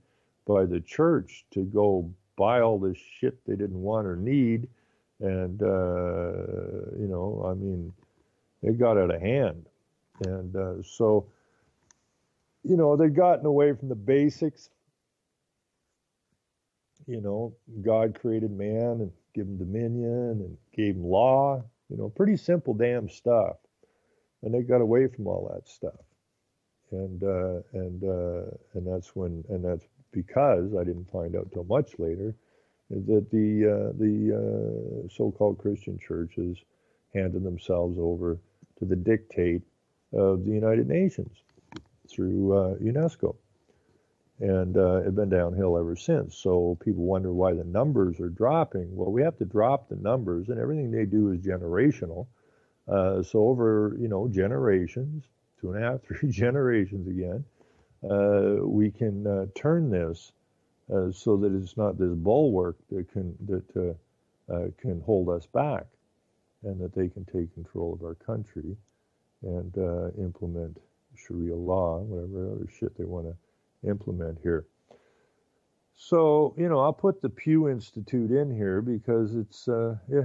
by the church to go buy all this shit they didn't want or need. And, it got out of hand. And so, they'd gotten away from the basics. God created man and gave him dominion and gave him law, pretty simple damn stuff. And they got away from all that stuff. And that's because I didn't find out till much later that the so-called Christian churches handed themselves over to the dictate of the United Nations through UNESCO. And it's been downhill ever since. So people wonder why the numbers are dropping. Well, we have to drop the numbers, and everything they do is generational. So over, generations, 2.5, 3 generations again, we can turn this so that it's not this bulwark that can hold us back, and that they can take control of our country and implement Sharia law, whatever other shit they want to implement here. So, I'll put the Pew Institute in here because it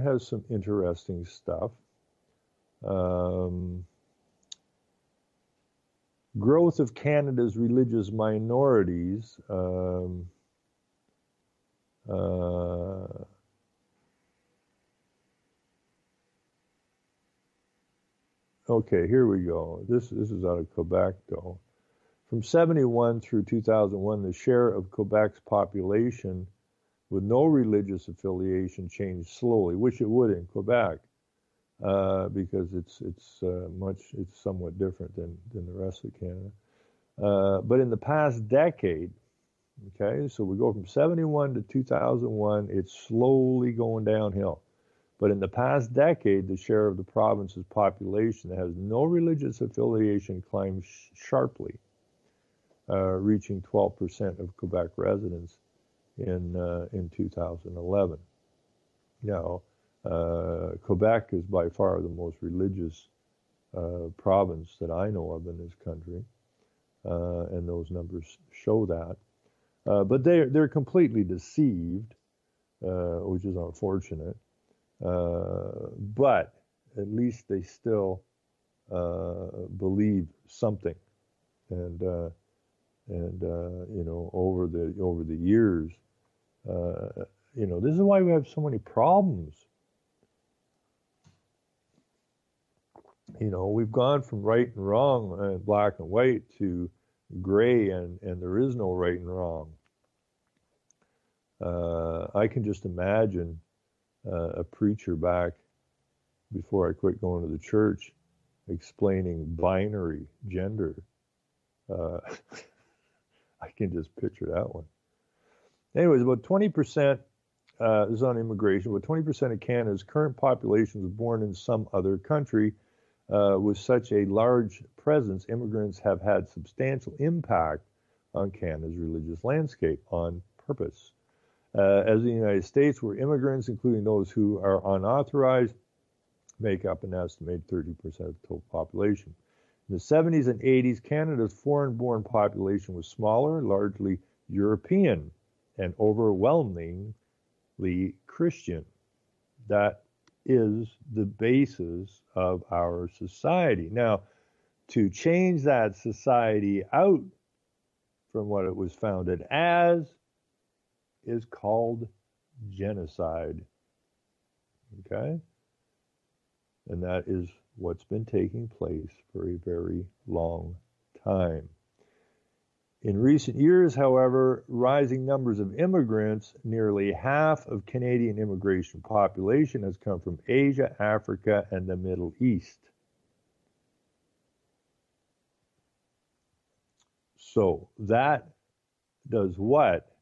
has some interesting stuff. Growth of Canada's religious minorities. Okay, here we go. This is out of Quebec, though. From 71 through 2001, the share of Quebec's population with no religious affiliation changed slowly, which it would in Quebec, because it's somewhat different than the rest of Canada. But in the past decade, okay, so we go from 71 to 2001, it's slowly going downhill. But in the past decade, the share of the province's population that has no religious affiliation climbed sharply, reaching 12% of Quebec residents in 2011. Now, Quebec is by far the most religious province that I know of in this country, and those numbers show that. But they're completely deceived, which is unfortunate. But at least they still believe something, and over the years, this is why we have so many problems. We've gone from right and wrong and black and white to gray, and there is no right and wrong. I can just imagine a preacher back before I quit going to the church explaining binary gender. I can just picture that one. Anyways, about 20%, this is on immigration, about 20% of Canada's current population was born in some other country. With such a large presence, immigrants have had substantial impact on Canada's religious landscape on purpose. As in the United States, where immigrants, including those who are unauthorized, make up an estimated 30% of the total population. In the 70s and 80s, Canada's foreign-born population was smaller, largely European, and overwhelmingly Christian. That is the basis of our society. Now, to change that society out from what it was founded as is called genocide. Okay? And that is what's been taking place for a very long time. In recent years, however, rising numbers of immigrants, nearly half of Canadian immigration population has come from Asia, Africa, and the Middle East. So that does what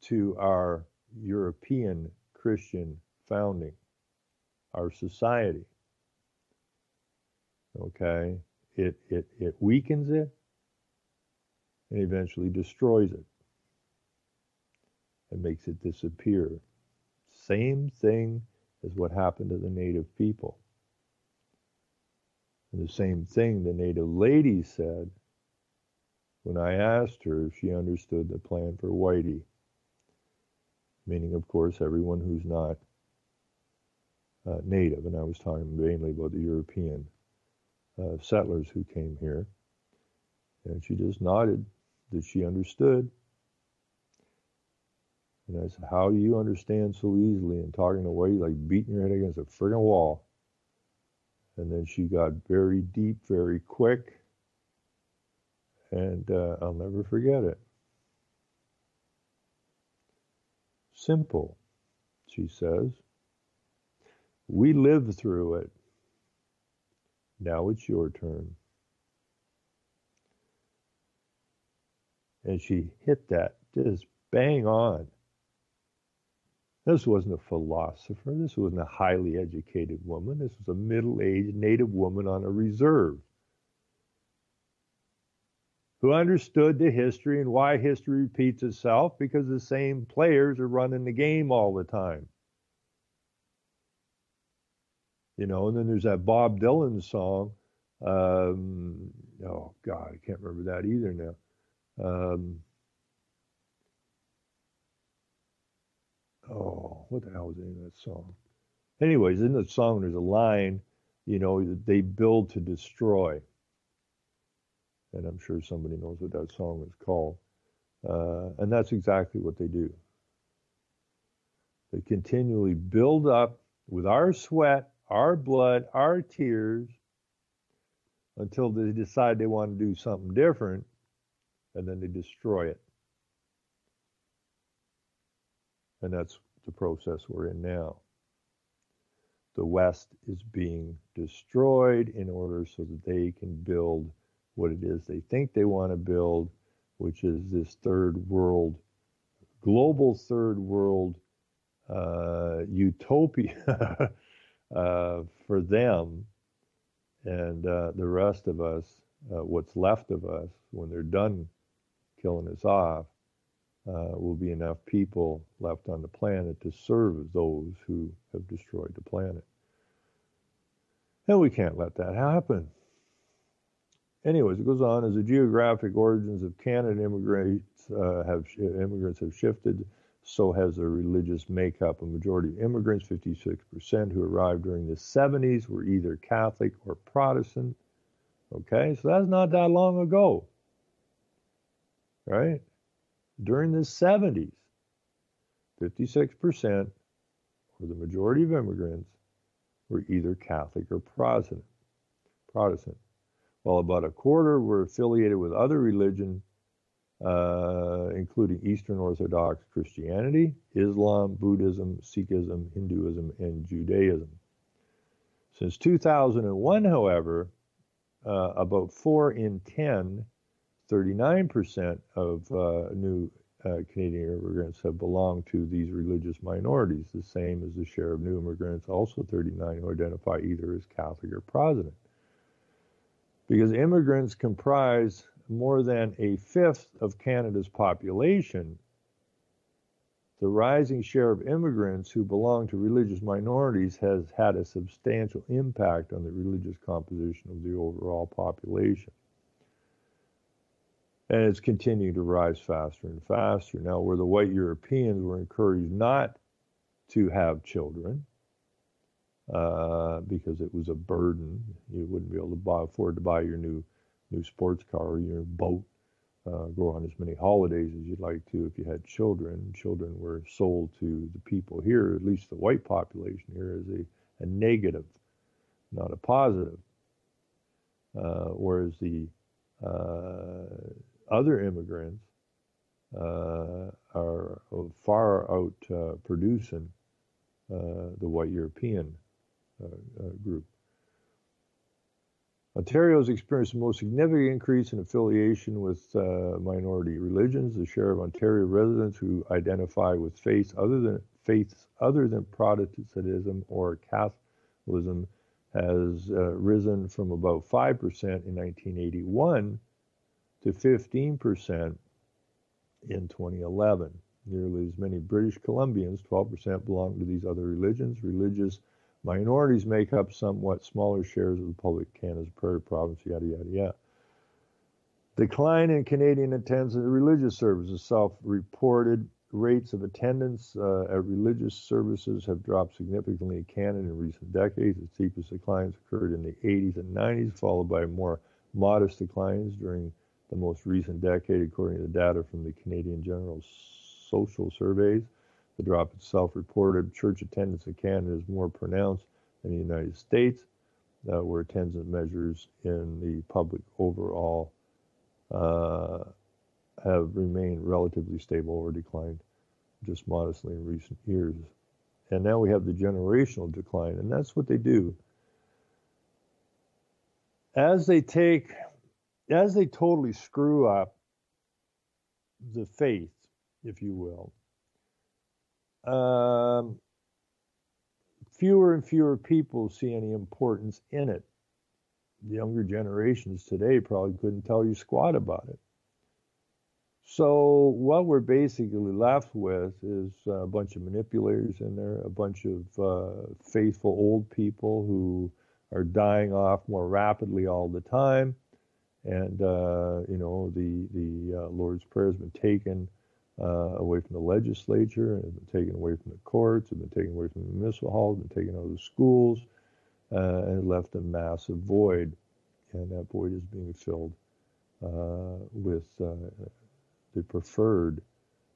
to our European Christian founding, our society? Okay, it weakens it and eventually destroys it and makes it disappear. Same thing as what happened to the native people. And the same thing the native lady said when I asked her if she understood the plan for Whitey, meaning, of course, everyone who's not native, and I was talking mainly about the European settlers who came here, and she just nodded that she understood. And I said, how do you understand so easily and talking away like beating your head against a friggin' wall? And then she got very deep, very quick, and I'll never forget it. Simple, she says. We lived through it. Now it's your turn. And she hit that just bang on. This wasn't a philosopher. This wasn't a highly educated woman. This was a middle-aged native woman on a reserve who understood the history and why history repeats itself, because the same players are running the game all the time. You know, and then there's that Bob Dylan song. Oh God, I can't remember that either now. Oh, what the hell was the name of that song? Anyways, in the song, there's a line, you know, they build to destroy. And I'm sure somebody knows what that song is called. And that's exactly what they do. They continually build up with our sweat, our blood, our tears, until they decide they want to do something different, and then they destroy it. And that's the process we're in now. The West is being destroyed in order so that they can build what it is they think they want to build, which is this third world, global third world utopia for them. And the rest of us, what's left of us, when they're done killing us off, will be enough people left on the planet to serve those who have destroyed the planet. And we can't let that happen. Anyways, it goes on, as the geographic origins of Canada immigrants have shifted, so has their religious makeup. A majority of immigrants, 56%, who arrived during the 70s, were either Catholic or Protestant. Okay, so that's not that long ago, right? During the 70s, 56%, or the majority of immigrants, were either Catholic or Protestant. While about a quarter were affiliated with other religion, including Eastern Orthodox Christianity, Islam, Buddhism, Sikhism, Hinduism, and Judaism. Since 2001, however, about 4 in 10, 39% of new Canadian immigrants have belonged to these religious minorities, the same as the share of new immigrants, also 39, who identify either as Catholic or Protestant. Because immigrants comprise more than a fifth of Canada's population, the rising share of immigrants who belong to religious minorities has had a substantial impact on the religious composition of the overall population. And it's continuing to rise faster and faster. Now, where the white Europeans were encouraged not to have children, because it was a burden, you wouldn't be able to afford to buy your new sports car or your boat, go on as many holidays as you'd like to if you had children. Children were sold to the people here, at least the white population here, as a negative, not a positive. Whereas the other immigrants are far out producing the white European group. Ontario has experienced the most significant increase in affiliation with minority religions. The share of Ontario residents who identify with faiths other than Protestantism or Catholicism has risen from about 5% in 1981 to 15% in 2011. Nearly as many British Columbians, 12%, belong to these other religions. Religious minorities make up somewhat smaller shares of the public Canada's Prairie Province, yada, yada, yada. Decline in Canadian attendance at religious services. Self-reported rates of attendance at religious services have dropped significantly in Canada in recent decades. The steepest declines occurred in the 80s and 90s, followed by more modest declines during the most recent decade, according to data from the Canadian General Social Surveys. The drop in self-reported church attendance in Canada is more pronounced than the United States, where attendance measures in the public overall have remained relatively stable or declined just modestly in recent years. And now we have the generational decline, and that's what they do. As they totally screw up the faith, if you will, fewer and fewer people see any importance in it. The younger generations today probably couldn't tell you squat about it. So what we're basically left with is a bunch of manipulators in there, a bunch of faithful old people who are dying off more rapidly all the time. And the Lord's Prayer has been taken away from the legislature, and has been taken away from the courts, has been taken away from the municipal halls, been taken out of the schools, and left a massive void. And that void is being filled with the preferred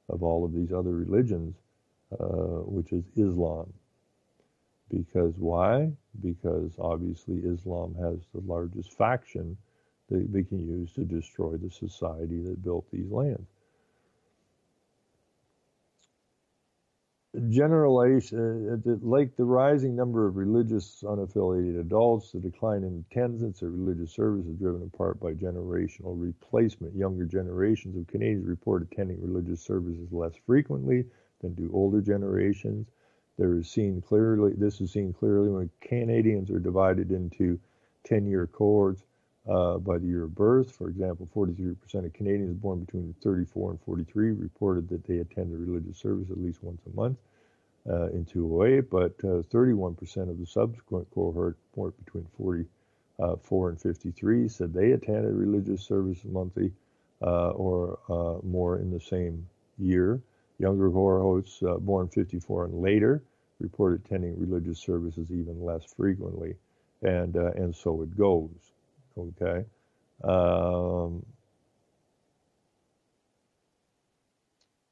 of all of these other religions, which is Islam. Because why? Because obviously Islam has the largest faction that they can use to destroy the society that built these lands. Generalization, like the rising number of religious unaffiliated adults, the decline in attendance at religious service is driven in part by generational replacement. Younger generations of Canadians report attending religious services less frequently than do older generations. This is seen clearly when Canadians are divided into 10-year cohorts by the year of birth. For example, 43% of Canadians born between 34 and 43 reported that they attend a religious service at least once a month in 2008, but 31% of the subsequent cohort born between 44 and 53 said they attended religious service monthly or more in the same year. Younger cohorts born 54 and later reported attending religious services even less frequently, and so it goes. Okay.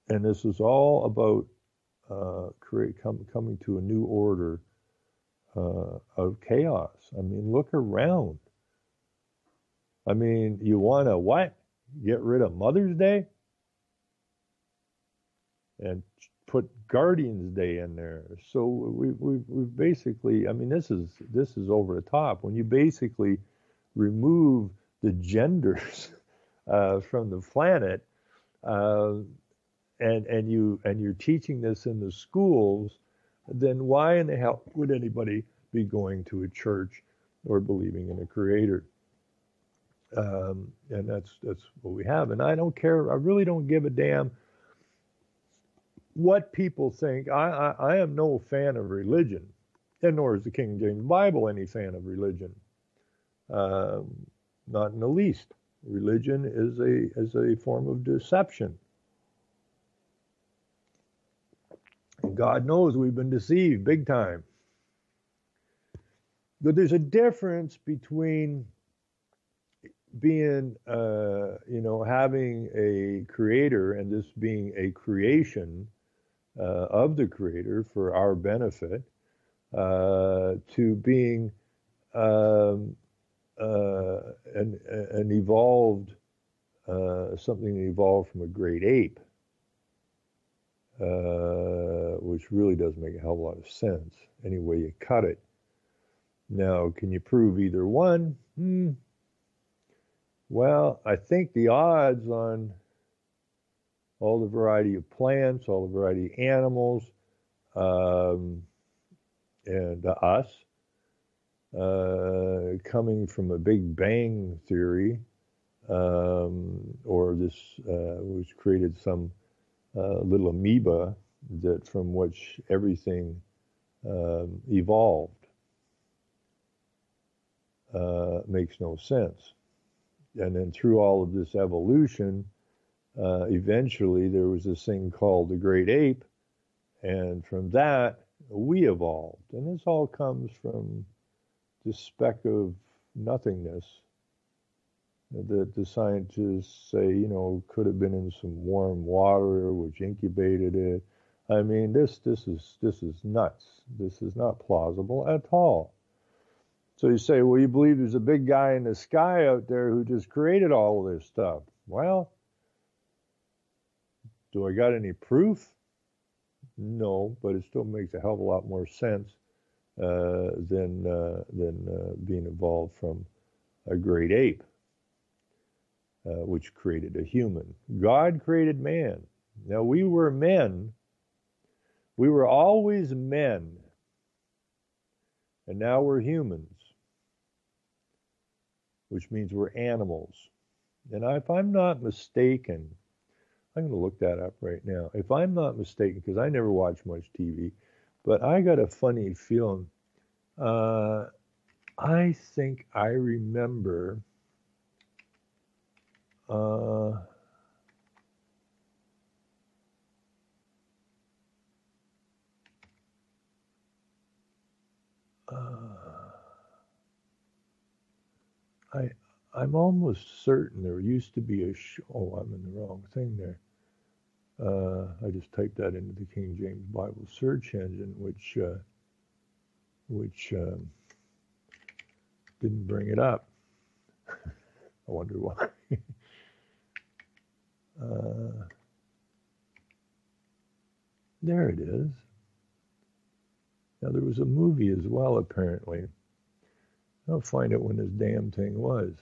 And this is all about coming to a new order of chaos. I mean, look around. I mean, you want to what? Get rid of Mother's Day? And put Guardians Day in there. So we've basically, I mean, this is over the top. When you basically remove the genders from the planet, and you're teaching this in the schools, then why in the hell would anybody be going to a church or believing in a creator? And that's what we have. And I don't care. I really don't give a damn what people think. I am no fan of religion, and nor is the King James Bible any fan of religion. Not in the least. Religion is a form of deception. And God knows we've been deceived big time. But there's a difference between being, having a creator and this being a creation of the creator for our benefit, to being an evolved, something that evolved from a great ape, which really does make a hell of a lot of sense any way you cut it. Now, can you prove either one? Well, I think the odds on all the variety of plants, all the variety of animals, and us, coming from a Big Bang theory, or this was created some little amoeba that from which everything evolved, makes no sense. And then through all of this evolution, eventually there was this thing called the great ape, and from that we evolved. And this all comes from this speck of nothingness that the scientists say, could have been in some warm water which incubated it. I mean, this is nuts. This is not plausible at all. So you say, well, you believe there's a big guy in the sky out there who just created all of this stuff. Well, do I got any proof? No, but it still makes a hell of a lot more sense than being evolved from a great ape, which created a human. God created man. Now, we were men. We were always men. And now we're humans, which means we're animals. And if I'm not mistaken, I'm going to look that up right now. If I'm not mistaken, because I never watch much TV, but I got a funny feeling. I think I remember. Uh, I I'm almost certain there used to be a show. Oh, I'm in the wrong thing there. I just typed that into the King James Bible search engine, which didn't bring it up. I wonder why. uh, there it is. Now there was a movie as well, apparently. I'll find out when this damn thing was.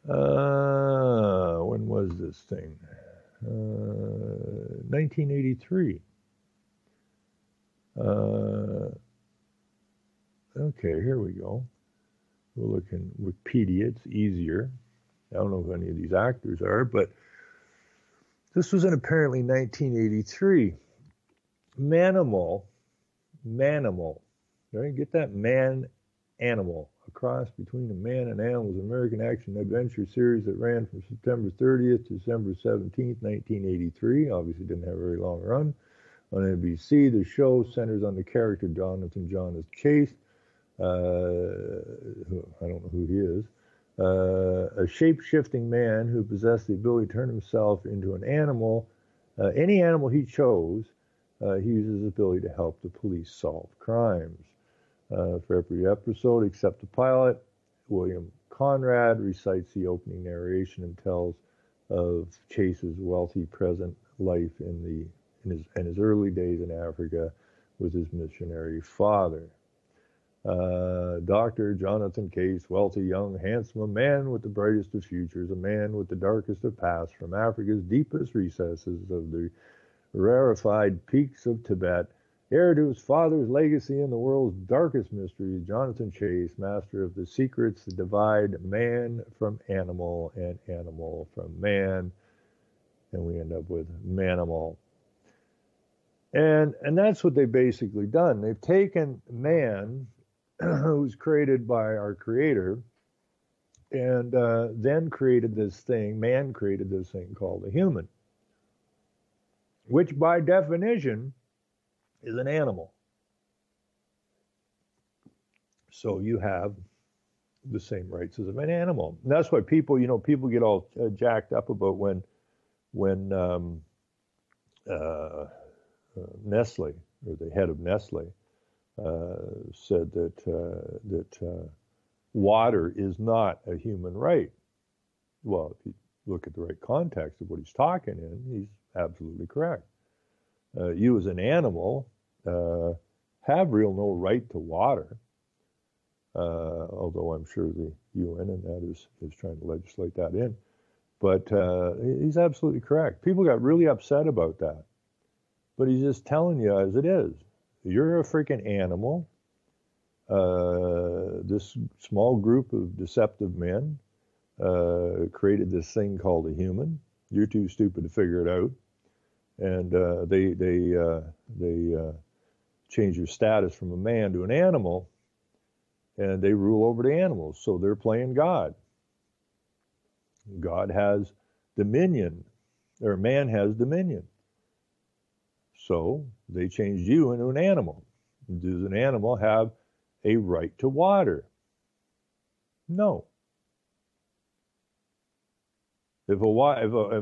When was this thing? 1983. Okay, here we go. We'll look in Wikipedia. It's easier. I don't know who any of these actors are, but this was in apparently 1983. Manimal. Right? Get that man-animal. A cross between a man and animals, an American action adventure series that ran from September 30th to December 17th, 1983. Obviously didn't have a very long run. On NBC, the show centers on the character Jonathan Chase. I don't know who he is. A shape-shifting man who possessed the ability to turn himself into an animal. Any animal he chose, he uses his ability to help the police solve crimes. For every episode, except the pilot, William Conrad recites the opening narration and tells of Chase's wealthy present life in his early days in Africa with his missionary father. Dr. Jonathan Case, wealthy, young, handsome, a man with the brightest of futures, a man with the darkest of pasts, from Africa's deepest recesses of the rarefied peaks of Tibet, heir to his father's legacy in the world's darkest mysteries, Jonathan Chase, master of the secrets that divide man from animal and animal from man, and we end up with Manimal. And that's what they've basically done. They've taken man, who's created by our Creator, and then created this thing, man created this thing called a human, which by definition is an animal. So you have the same rights as an animal. And that's why people get all jacked up about when Nestle, or the head of Nestle, said that water is not a human right. Well, if you look at the right context of what he's talking in, he's absolutely correct. You as an animal have real no right to water, although I'm sure the UN and that is trying to legislate that in. But he's absolutely correct. People got really upset about that. But he's just telling you as it is. You're a freaking animal. This small group of deceptive men created this thing called a human. You're too stupid to figure it out. And they change your status from a man to an animal, and they rule over the animals. So they're playing God. God has dominion, or man has dominion. So they changed you into an animal. Does an animal have a right to water? No. If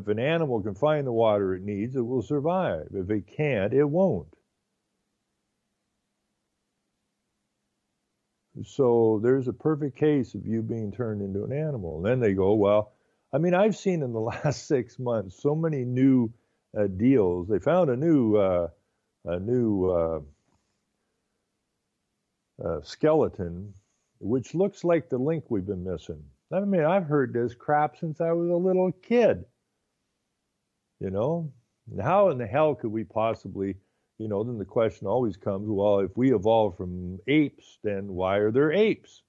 an animal can find the water it needs, it will survive. If it can't, it won't. So there's a perfect case of you being turned into an animal. And then they go, well, I mean, I've seen in the last 6 months so many new deals. They found a new skeleton, which looks like the link we've been missing. I mean, I've heard this crap since I was a little kid. You know, and how in the hell could we possibly, then the question always comes, well, if we evolved from apes, then why are there apes?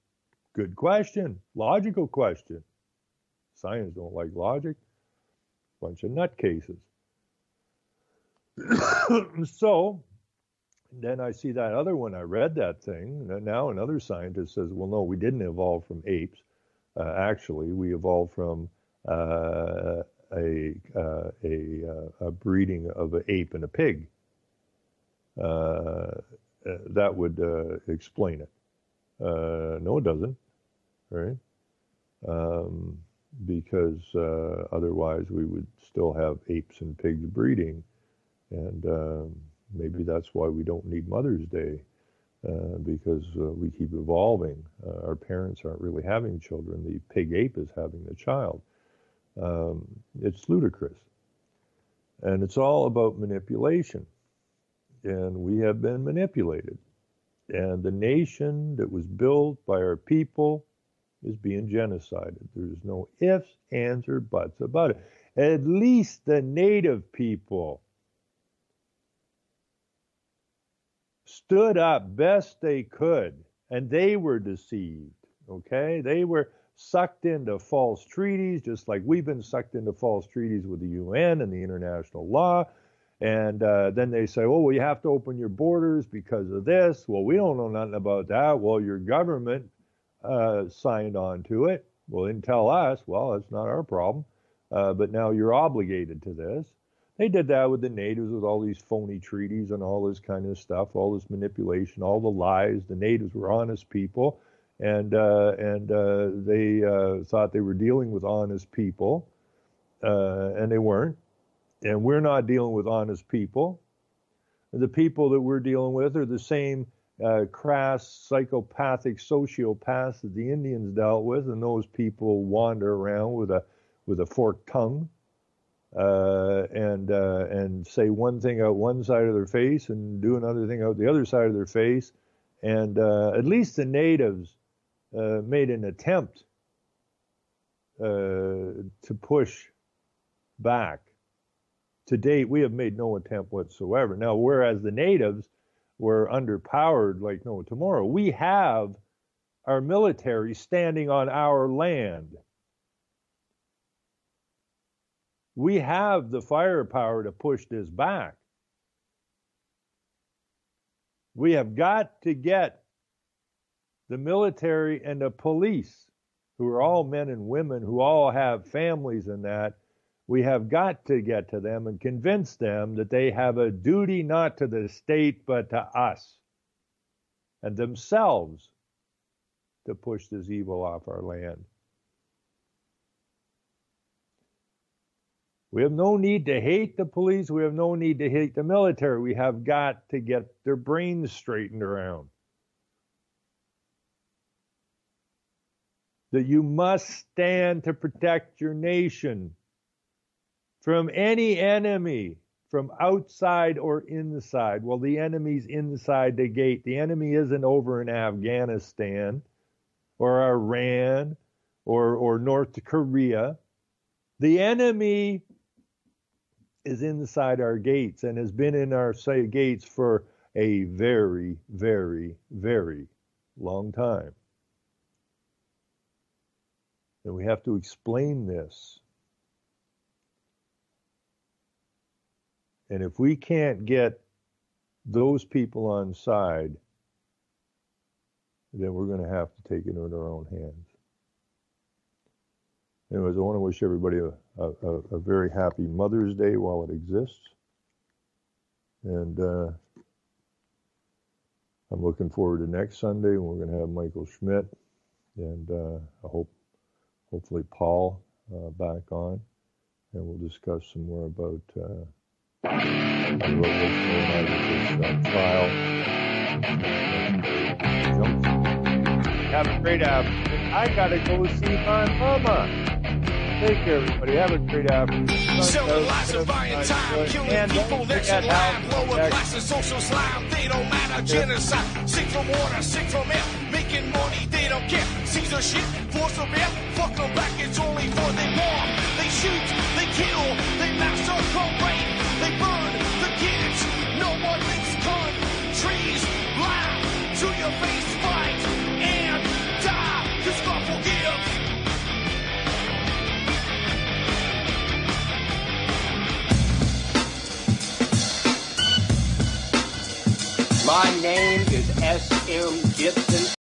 Good question. Logical question. Science don't like logic. bunch of nutcases. So then I see that other one. I read that thing. And now another scientist says, well, no, we didn't evolve from apes. Actually, we evolved from a breeding of an ape and a pig. That would explain it. No, it doesn't, right? Because otherwise we would still have apes and pigs breeding. And maybe that's why we don't need Mother's Day, because we keep evolving. Our parents aren't really having children. The pig ape is having the child. It's ludicrous. And it's all about manipulation. And we have been manipulated. And the nation that was built by our people is being genocided. There's no ifs, ands, or buts about it. At least the native people stood up best they could, and they were deceived, okay? They were sucked into false treaties, just like we've been sucked into false treaties with the UN and the international law. And then they say, oh, well, you have to open your borders because of this. Well, we don't know nothing about that. Well, your government signed on to it. Well, didn't tell us. Well, that's not our problem. But now you're obligated to this. They did that with the natives, with all these phony treaties and all this kind of stuff, all this manipulation, all the lies. The natives were honest people, and they thought they were dealing with honest people, and they weren't. And we're not dealing with honest people. The people that we're dealing with are the same crass, psychopathic sociopaths that the Indians dealt with, and those people wander around with a forked tongue and say one thing out one side of their face and do another thing out the other side of their face. And at least the natives made an attempt to push back. To date, we have made no attempt whatsoever. Now, whereas the natives were underpowered like no tomorrow, we have our military standing on our land. We have the firepower to push this back. We have got to get the military and the police, who are all men and women, who all have families and that, we have got to get to them and convince them that they have a duty not to the state but to us and themselves to push this evil off our land. We have no need to hate the police. We have no need to hate the military. We have got to get their brains straightened around. That you must stand to protect your nation from any enemy, from outside or inside. Well, the enemy's inside the gate. The enemy isn't over in Afghanistan or Iran or North Korea. The enemy is inside our gates and has been in our gates for a very, very, very long time. And we have to explain this. And if we can't get those people on side, then we're going to have to take it into our own hands. Anyways, I want to wish everybody a very happy Mother's Day while it exists. And I'm looking forward to next Sunday when we're going to have Michael Schmidt. And I hopefully Paul back on. And we'll discuss some more about what's going on with this trial. Have a great afternoon. I gotta go see my mama. Take care, everybody. Have a great afternoon. Selling lies and buying time, killing people next in line. Lower class and social slime, they don't matter. Genocide, sick from water, sick from air. Making money, they don't care. Caesar shit, force of air. Fuck them back, it's only for they bomb. They shoot, they kill, they massacre, rape. They burn the kids. No one thinks countries lie to your face, fight and die. 'Cause God forgives. My name is S.M. Gibson.